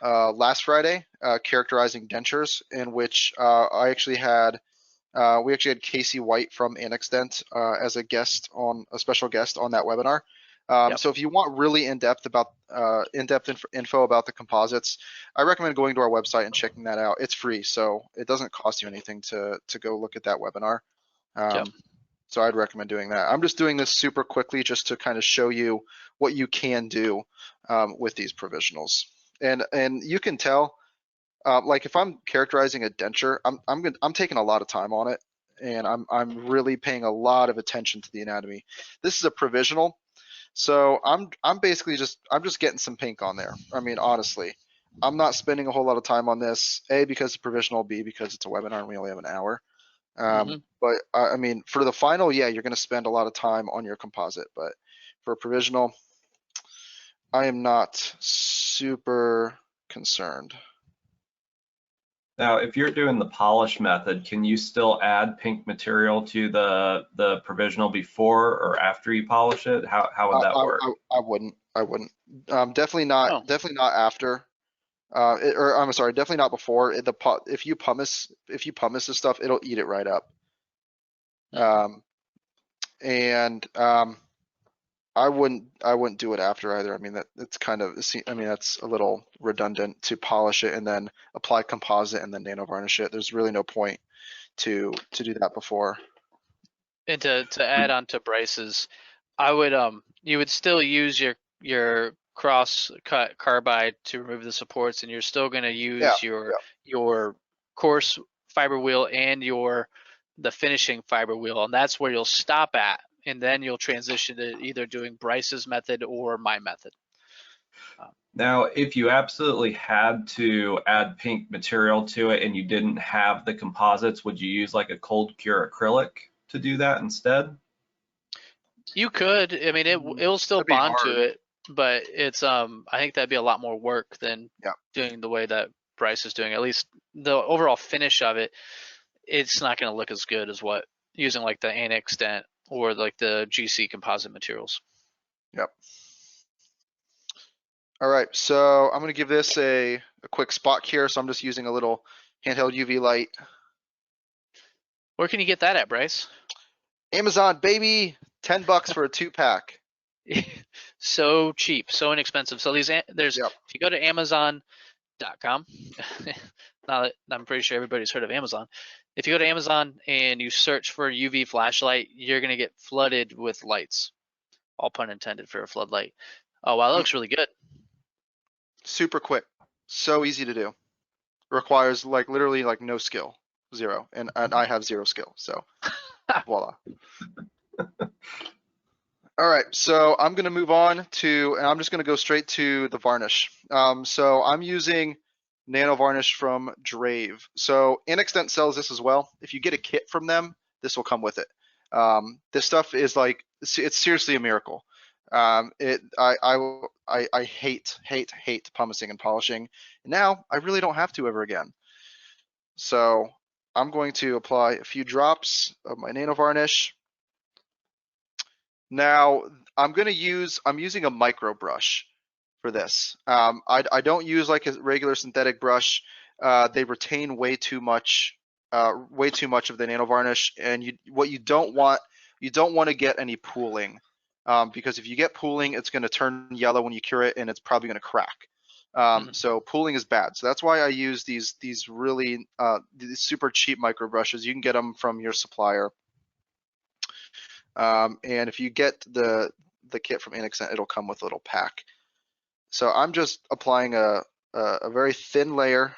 last Friday characterizing dentures, in which I actually had we actually had Casey White from Annex Dent as a special guest on that webinar. So if you want really in-depth info about the composites, I recommend going to our website and checking that out. It's free, so it doesn't cost you anything to go look at that webinar. So I'd recommend doing that. I'm just doing this super quickly just to kind of show you what you can do with these provisionals. And you can tell, like if I'm characterizing a denture, I'm taking a lot of time on it, and I'm really paying a lot of attention to the anatomy. This is a provisional, so I'm basically just getting some pink on there. I mean, honestly, I'm not spending a whole lot of time on this. A, because it's provisional. B, because it's a webinar and we only have an hour. But I mean, for the final, yeah, you're going to spend a lot of time on your composite. But for a provisional, I am not super concerned. Now, if you're doing the polish method, can you still add pink material to the provisional before or after you polish it? How would that work? I wouldn't. Definitely not. Definitely not after. Or I'm sorry, definitely not before. If you pumice this stuff, it'll eat it right up. I wouldn't do it after either. I mean, that's a little redundant to polish it and then apply composite and then nano varnish it. There's really no point to do that before. And to add on to Bryce's, you would still use your cross cut carbide to remove the supports, and you're still going to use your coarse fiber wheel and the finishing fiber wheel, and that's where you'll stop at. And then you'll transition to either doing Bryce's method or my method. Now, if you absolutely had to add pink material to it and you didn't have the composites, would you use like a cold cure acrylic to do that instead? You could. I mean, it'll still bond to it, but it's I think that'd be a lot more work than doing the way that Bryce is doing. At least the overall finish of it, it's not going to look as good as what using like the Annex Dent or like the GC composite materials. Yep. All right, so I'm going to give this a quick spot cure. So I'm just using a little handheld UV light. Where can you get that at, Bryce? Amazon, baby. $10 for a 2-pack. So cheap, so inexpensive. So if you go to Amazon.com, now that I'm pretty sure everybody's heard of Amazon. If you go to Amazon and you search for UV flashlight, you're going to get flooded with lights. All pun intended for a floodlight. Oh, wow, that looks really good. Super quick. So easy to do. Requires literally no skill. Zero. And I have zero skill. So voila. All right, so I'm going to move on and I'm just going to go straight to the varnish. So I'm using Nano Varnish from Drave. So Annex Dent sells this as well. If you get a kit from them, this will come with it. This stuff is it's seriously a miracle. I hate pumicing and polishing. And now I really don't have to ever again. So I'm going to apply a few drops of my Nano Varnish. Now I'm using a micro brush for this. I don't use like a regular synthetic brush. They retain way too much way too much of the nano varnish, and what you don't want to get any pooling, because if you get pooling, it's going to turn yellow when you cure it, and it's probably going to crack. So pooling is bad. So that's why I use these really these super cheap micro brushes. You can get them from your supplier. And if you get the kit from Inaccent, it'll come with a little pack. So I'm just applying a very thin layer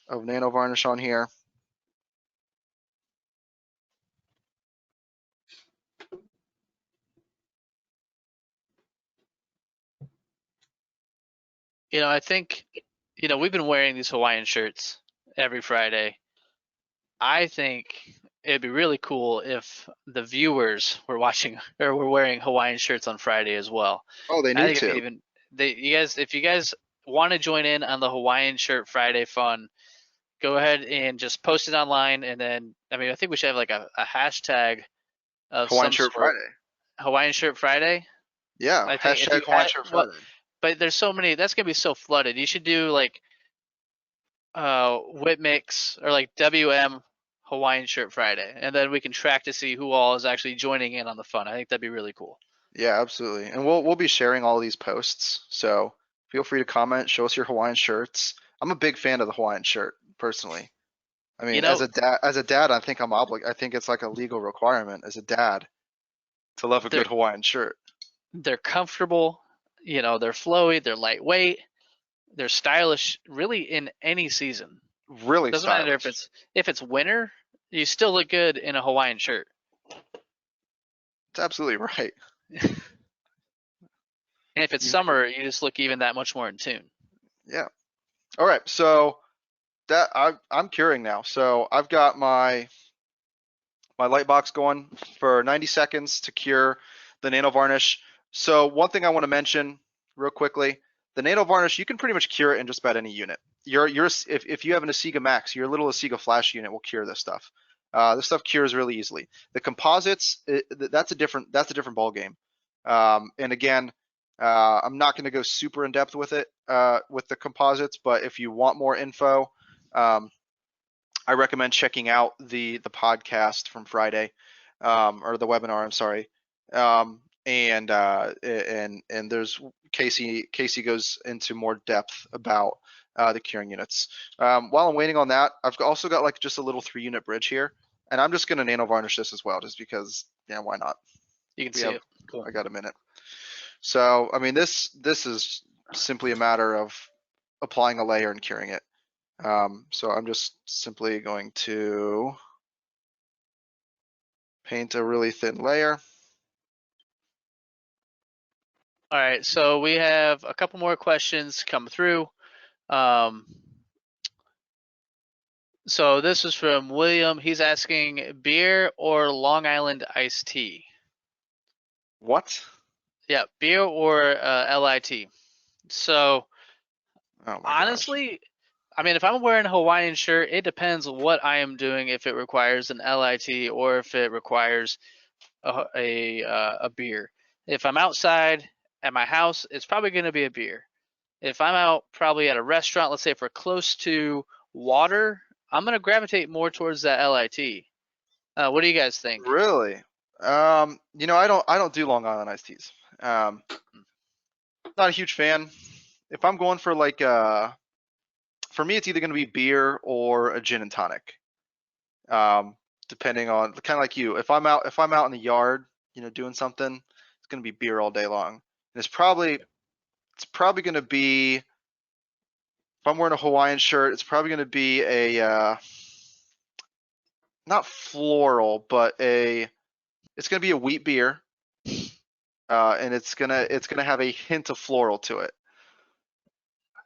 of nano varnish on here. You know, I think, you know, we've been wearing these Hawaiian shirts every Friday. I think it'd be really cool if the viewers were watching or were wearing Hawaiian shirts on Friday as well. Oh, they I need think it'd to. be even if you guys want to join in on the Hawaiian shirt Friday fun, go ahead and just post it online, and then I think we should have like a hashtag of Hawaiian some Shirt sort. Friday. Hawaiian shirt Friday. Yeah, I think if hashtag you Hawaiian Shirt well, Friday. but there's so many, that's gonna be so flooded. You should do like Whitmix or like WM Hawaiian Shirt Friday, and then we can track to see who all is actually joining in on the fun. I think that'd be really cool. Yeah, absolutely. And we'll be sharing all these posts, so feel free to comment, show us your Hawaiian shirts. I'm a big fan of the Hawaiian shirt, personally. I mean, You know, as a dad, I think I think it's like a legal requirement as a dad to love a they're good Hawaiian shirt. they're comfortable, you know, they're flowy, they're lightweight, they're stylish really in any season. Really Doesn't matter stylish. if it's winter, you still look good in a Hawaiian shirt. It's absolutely right. And if it's summer, you just look even that much more in tune. Yeah. All right. So that I'm curing now. So I've got my light box going for 90 seconds to cure the nano varnish. So one thing I want to mention real quickly, the nano varnish, you can pretty much cure it in just about any unit. If you have an Asiga Max, your little Asiga Flash unit will cure this stuff. This stuff cures really easily. The composites, that's a different ball game. And again, I'm not going to go super in depth with it with the composites, but if you want more info, I recommend checking out the podcast from Friday, or the webinar. I'm sorry, and there's Casey goes into more depth about the curing units. While I'm waiting on that, I've also got like just a little 3-unit bridge here, and I'm just gonna nano varnish this as well, just because, yeah, why not? You can see it. Cool. I got a minute. So I mean, this is simply a matter of applying a layer and curing it. So I'm just simply going to paint a really thin layer. All right, so we have a couple more questions come through. So this is from William. He's asking beer or Long Island iced tea. What? Yeah, beer or LIT. So Oh my honestly, gosh. I mean, if I'm wearing a Hawaiian shirt, it depends what I am doing. If it requires an LIT or if it requires a beer. If I'm outside at my house, it's probably going to be a beer. If I'm out probably at a restaurant, let's say if we're close to water, I'm going to gravitate more towards that LIT. What do you guys think? Really? You know, I don't do Long Island iced teas. Not a huge fan. If I'm going for like for me, it's either going to be beer or a gin and tonic. Depending on, kind of like you. If I'm out in the yard, you know, doing something, it's going to be beer all day long. And it's probably going to be, if I'm wearing a Hawaiian shirt, it's probably going to be a not floral, but it's going to be a wheat beer, and it's gonna have a hint of floral to it.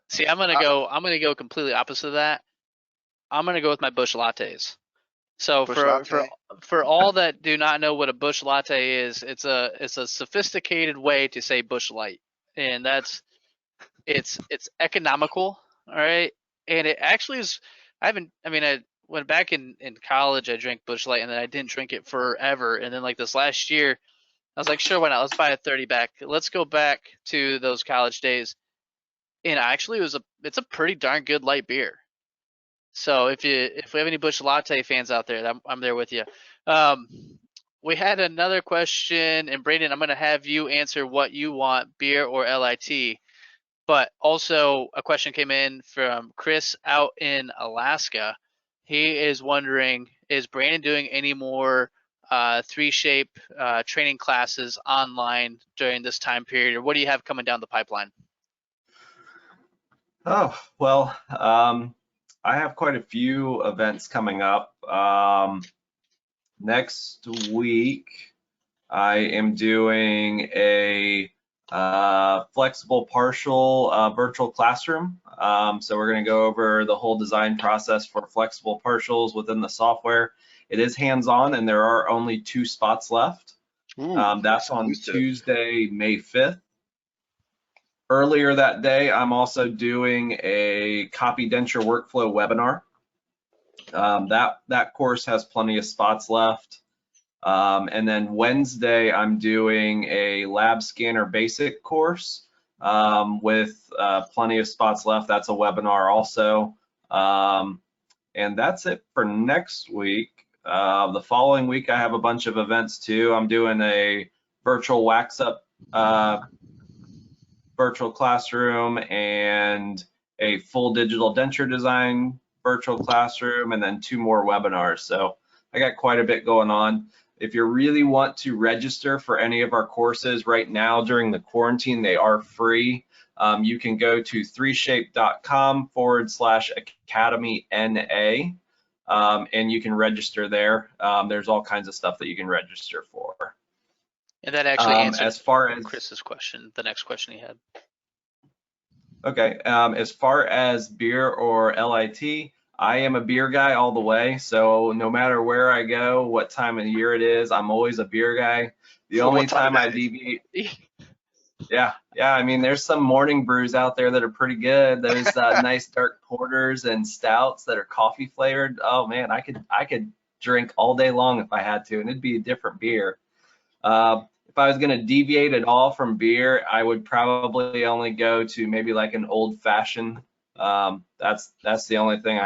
See, I'm gonna go completely opposite of that. I'm gonna go with my Bush lattes. So Bush latte? for all that do not know what a Bush latte is, it's a sophisticated way to say Bush Light, and it's economical, all right, and it actually is. I went back in college, I drank Bush Light, and then I didn't drink it forever, and then like this last year, I was like, sure, why not? Let's buy a 30 back. Let's go back to those college days, and actually it's a pretty darn good light beer. So if we have any Bush Latte fans out there, I'm there with you. We had another question, and Brandon, I'm going to have you answer what you want, beer or LIT. But also a question came in from Chris out in Alaska. He is wondering, is Brandon doing any more 3Shape training classes online during this time period, or what do you have coming down the pipeline? Oh, well, I have quite a few events coming up. Next week, I am doing a flexible partial virtual classroom. So we're going to go over the whole design process for flexible partials within the software. It is hands-on, and there are only 2 spots left. That's on Tuesday, May 5th. Earlier that day, I'm also doing a copy denture workflow webinar. That course has plenty of spots left. And then Wednesday, I'm doing a lab scanner basic course with plenty of spots left. That's a webinar also. And that's it for next week. The following week, I have a bunch of events too. I'm doing a virtual wax up virtual classroom and a full digital denture design virtual classroom, and then 2 more webinars. So I got quite a bit going on. If you really want to register for any of our courses right now during the quarantine, they are free. You can go to 3shape.com/academy-NA, and you can register there. There's all kinds of stuff that you can register for. And that actually answers as far as Chris's question, the next question he had. Okay, as far as beer or LIT, I am a beer guy all the way. So no matter where I go, what time of year it is, I'm always a beer guy. The only time I deviate, yeah. I mean, there's some morning brews out there that are pretty good. There's nice dark porters and stouts that are coffee flavored. Oh man, I could drink all day long if I had to, and it'd be a different beer. If I was going to deviate at all from beer, I would probably only go to maybe like an old fashioned. That's the only thing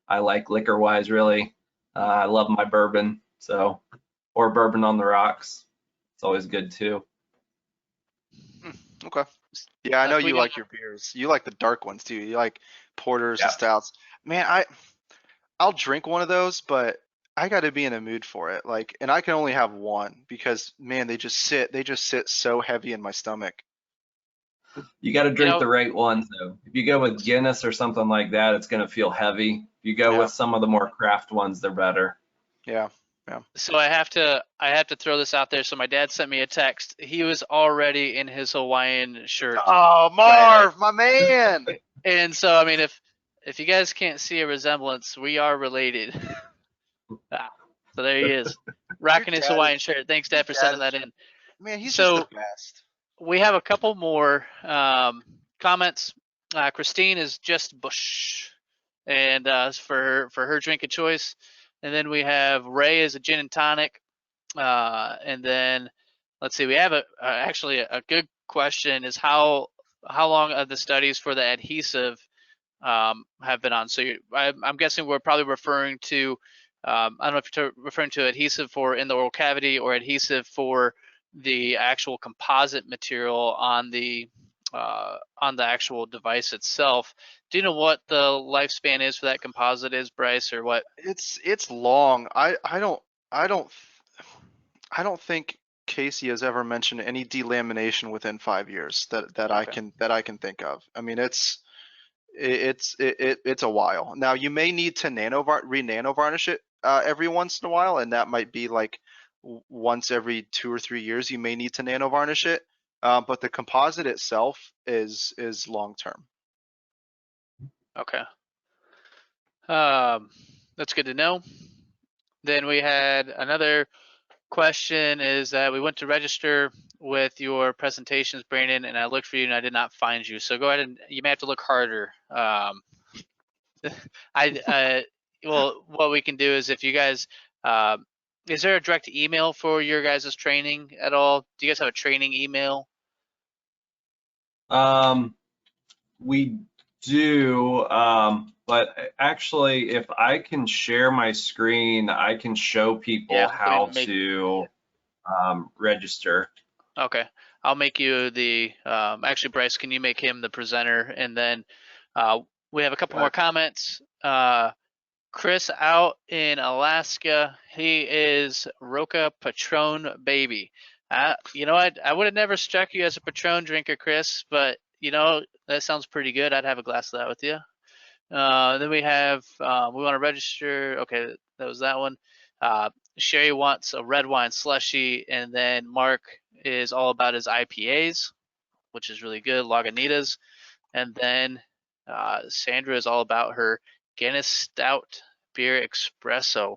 I like liquor wise, really. I love my bourbon, or bourbon on the rocks. It's always good too. Okay. Yeah, I know you like your beers. You like the dark ones too. You like porters and stouts. Man, I'll drink one of those, but I got to be in a mood for it. Like, and I can only have one because man, they just sit so heavy in my stomach. You got to drink the right ones though. If you go with Guinness or something like that, it's going to feel heavy. If you go with some of the more craft ones, they're better. Yeah. So I have to throw this out there. So my dad sent me a text. He was already in his Hawaiian shirt. Oh, Marv, my man. And so I mean, if you guys can't see a resemblance, we are related. So there he is, rocking his Hawaiian shirt. Thanks, Dad, for sending that in. Man, he's just the best. We have a couple more comments. Christine is just Bush, and for her drink of choice. And then we have Ray as a gin and tonic. And then let's see, we have actually a good question is how long are the studies for the adhesive have been on? So I'm guessing we're probably referring to I don't know if you're referring to adhesive for in the oral cavity or adhesive for the actual composite material on the actual device itself. Do you know what the lifespan is for that composite is, Bryce, or what? It's long. I don't think Casey has ever mentioned any delamination within 5 years that I can think of. I mean, it's a while. Now you may need to re-nano varnish it every once in a while, and that might be like once every 2 or 3 years you may need to nano varnish it. But the composite itself is long term. Okay. That's good to know. Then we had another question is that we went to register with your presentations, Brandon, and I looked for you and I did not find you. So go ahead and you may have to look harder. Well, what we can do is if you guys, is there a direct email for your guys' training at all? Do you guys have a training email? We do, but actually, if I can share my screen, I can show people Yeah, let how me make. to register. Okay, I'll make you the. Actually, Bryce, can you make him the presenter? And then we have a couple more comments. Chris out in Alaska. He is Roca Patron baby. You know, I would have never struck you as a Patron drinker, Chris, but you know that sounds pretty good. I'd have a glass of that with you. Then we have we want to register. Okay, that was that one. Sherry wants a red wine slushy, and then Mark is all about his IPAs, which is really good. Lagunitas, and then Sandra is all about her Guinness Stout beer espresso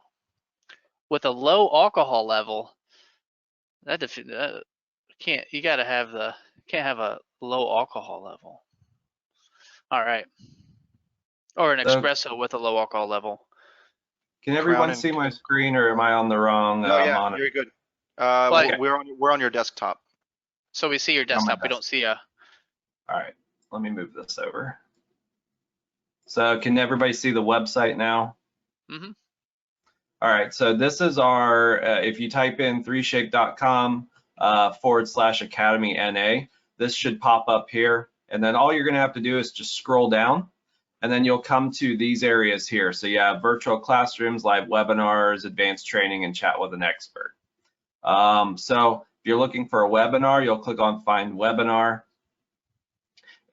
with a low alcohol level. That can't. You gotta have the can't have a low alcohol level. All right, or an So espresso with a low alcohol level. can Crown everyone and see my screen, or am I on the wrong no, yeah, monitor? you're good. Like, We're on your desktop. so we see your On my desktop. We don't see a. All right, let me move this over. So can everybody see the website now? Mm-hmm. All right, so this is our, if you type in 3shape.com /Academy NA, this should pop up here. And then all you're gonna have to do is just scroll down, and then you'll come to these areas here. So you have virtual classrooms, live webinars, advanced training, and chat with an expert. So if you're looking for a webinar, you'll click on find webinar.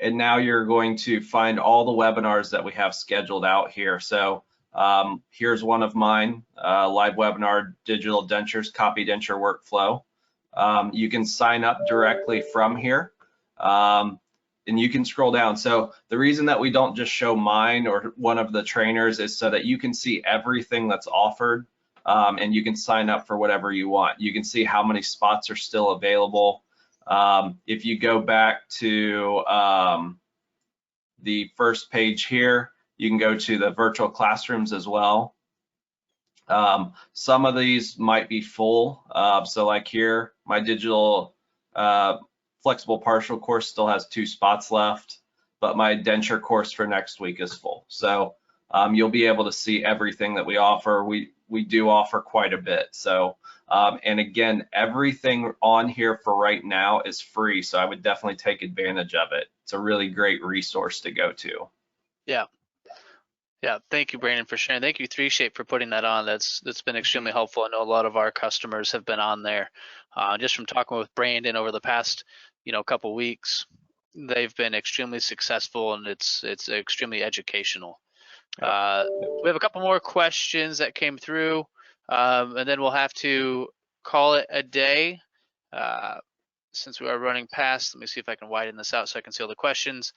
And now you're going to find all the webinars that we have scheduled out here. So here's one of mine, live webinar, digital dentures, copy denture workflow. You can sign up directly from here, and you can scroll down. So the reason that we don't just show mine or one of the trainers is so that you can see everything that's offered, and you can sign up for whatever you want. You can see how many spots are still available. If you go back to the first page here, you can go to the virtual classrooms as well. Some of these might be full. So like here, my digital flexible partial course still has 2 spots left, but my denture course for next week is full. So you'll be able to see everything that we offer. We do offer quite a bit. So, and again, everything on here for right now is free. So I would definitely take advantage of it. It's a really great resource to go to. Yeah. Yeah, thank you, Brandon, for sharing. Thank you, 3Shape, for putting that on. That's been extremely helpful. I know a lot of our customers have been on there. Just from talking with Brandon over the past, couple weeks, they've been extremely successful, and it's extremely educational. We have a couple more questions that came through, and then we'll have to call it a day. Since we are running past, let me see if I can widen this out so I can see all the questions.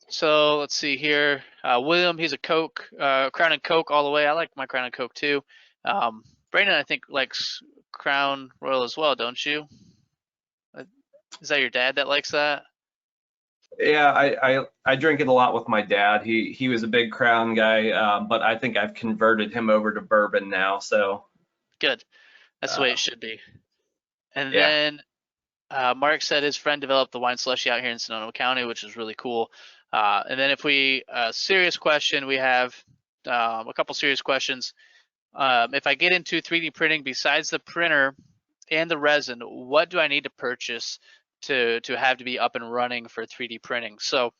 So let's see here. William, he's a Coke, Crown and Coke all the way. I like my Crown and Coke too. Brandon, I think, likes Crown Royal as well, don't you? Is that your dad that likes that? Yeah, I drink it a lot with my dad. He was a big Crown guy, but I think I've converted him over to bourbon now. So good. That's the way it should be. And yeah. then Mark said his friend developed the wine slushy out here in Sonoma County, which is really cool. And then if we serious question, we have a couple serious questions. If I get into 3D printing, besides the printer and the resin, what do I need to purchase to have to be up and running for 3D printing? So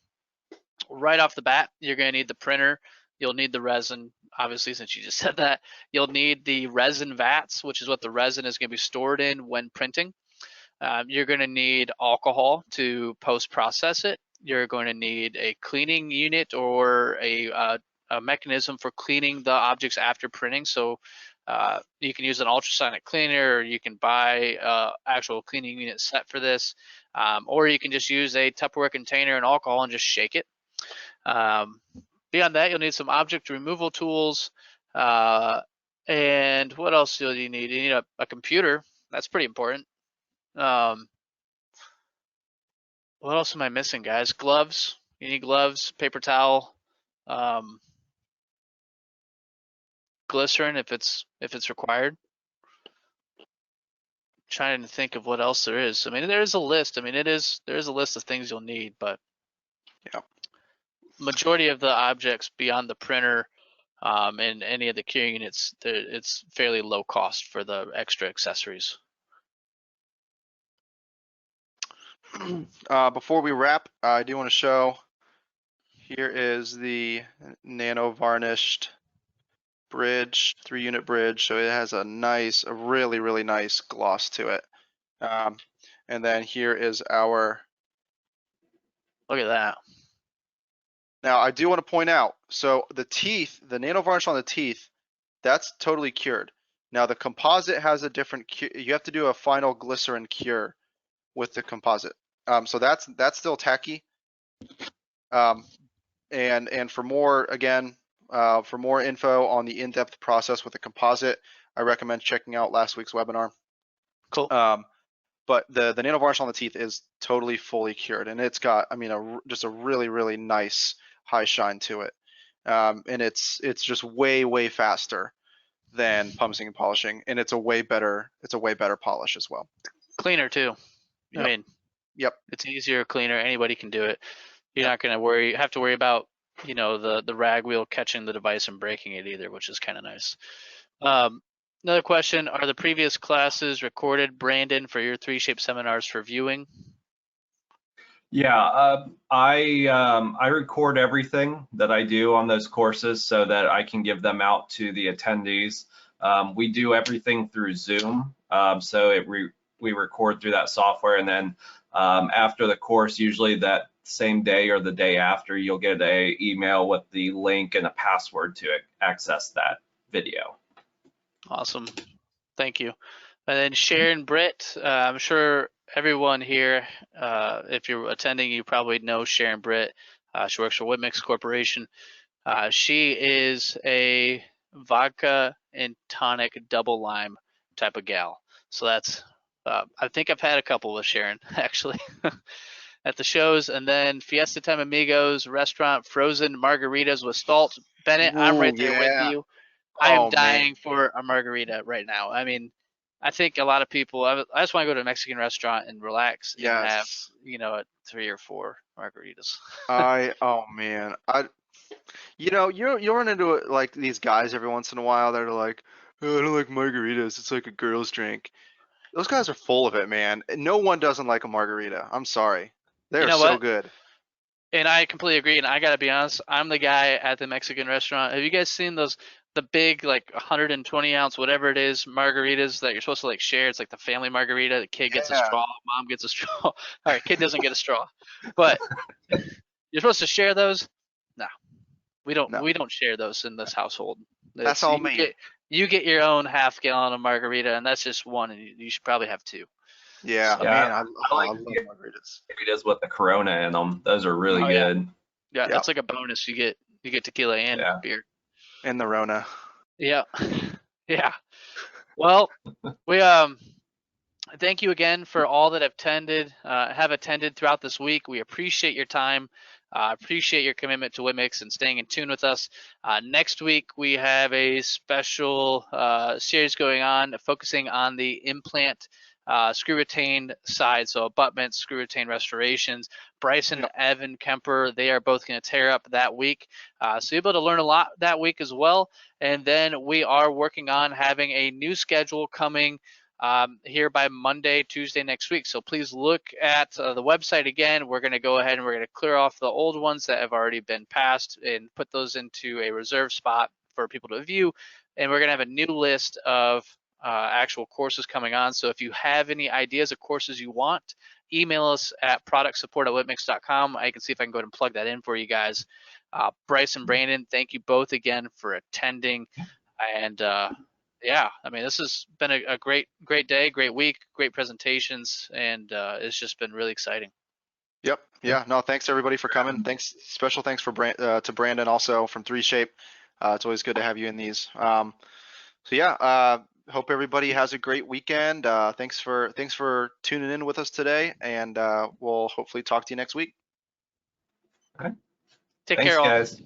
right off the bat, you're going to need the printer. You'll need the resin, obviously, since you just said that. You'll need the resin vats, which is what the resin is going to be stored in when printing. You're going to need alcohol to post-process it. You're going to need a cleaning unit or a mechanism for cleaning the objects after printing. So you can use an ultrasonic cleaner, or you can buy actual cleaning unit set for this, or you can just use a Tupperware container and alcohol and just shake it. Beyond that, you'll need some object removal tools. And what else do you need? You need a computer. That's pretty important. What else am I missing, guys? Gloves. You need gloves, paper towel, glycerin if it's required. Trying to think of what else there is. I mean, there is a list. I mean, there is a list of things you'll need, but Yep. Majority of the objects beyond the printer and any of the curing units, it's fairly low cost for the extra accessories. Before we wrap, I do want to show, here is the Nano varnished bridge, 3-unit bridge. So it has a really, really nice gloss to it. And then here is our, Look at that. now I do want to point out, so the teeth, the Nano varnish on the teeth, that's totally cured. Now the composite has a different, you have to do a final glycerin cure with the composite. So that's still tacky. And for more, again, for more info on the in-depth process with the composite, I recommend checking out last week's webinar. Cool. But the Nano varnish on the teeth is totally fully cured, and it's got, I mean, just a really, really nice high shine to it. And it's just way faster than pumiceing and polishing, and it's a way better polish as well. Cleaner too. Yep. I mean, Yep. It's easier, cleaner. Anybody can do it. You're not going to have to worry about, you know, the rag wheel catching the device and breaking it either, which is kind of nice. Another question: are the previous classes recorded, Brandon, for your 3Shape seminars for viewing? Yeah, I record everything that I do on those courses so that I can give them out to the attendees. We do everything through Zoom, so we record through that software, and then after the course, usually that same day or the day after, you'll get an email with the link and a password to access that video. Awesome. Thank you. And then Sharon Britt, I'm sure everyone here, if you're attending, you probably know Sharon Britt. She works for Whitmix Corporation. She is a vodka and tonic double lime type of gal. So that's, I think I've had a couple with Sharon actually at the shows. And then Fiesta Time Amigos restaurant, frozen margaritas with salt. Bennett, I'm right there with you. I am dying for a margarita right now. I mean, I think a lot of people, I just want to go to a Mexican restaurant and relax and have, you know, 3 or 4 margaritas. Oh man, you know, you run into it, like these guys every once in a while that are like, oh, I don't like margaritas. It's like a girl's drink. Those guys are full of it, man. No one doesn't like a margarita. I'm sorry. They're so good. And I completely agree. And I got to be honest, I'm the guy at the Mexican restaurant. Have you guys seen the big, like 120 ounce, whatever it is, margaritas that you're supposed to like share? It's like the family margarita. The kid gets a straw, mom gets a straw. All right, kid doesn't get a straw, but you're supposed to share those. No, we don't. No. We don't share those in this household. That's all me. You get your own half gallon of margarita, and that's just one, and you should probably have 2. Yeah, so, man, I like margaritas. Margaritas with the Corona in them. Those are really good. Yeah, that's like a bonus. You get tequila and beer. And the Rona. Yeah. Yeah. Well, we thank you again for all that have attended throughout this week. We appreciate your time. Appreciate your commitment to Whitmix and staying in tune with us. Next week, we have a special series going on focusing on the implant screw retain side, so abutment, screw retain restorations. Bryce and Evan Kemper, they are both going to tear up that week. So you'll be able to learn a lot that week as well. And then we are working on having a new schedule coming here by Monday, Tuesday next week. So please look at the website again. We're going to go ahead and we're going to clear off the old ones that have already been passed and put those into a reserve spot for people to view. And we're going to have a new list of actual courses coming on. So if you have any ideas of courses you want, email us at productsupport@whitmix.com. I can see if I can go ahead and plug that in for you guys. Bryce and Brandon, thank you both again for attending. And yeah, I mean, this has been a great day, great week, great presentations, and it's just been really exciting. Yep. Yeah. No, thanks everybody for coming. Thanks. Special thanks for to Brandon also from 3Shape. It's always good to have you in these. So yeah, hope everybody has a great weekend. Thanks for tuning in with us today, and we'll hopefully talk to you next week. Okay. Take care, all. Guys.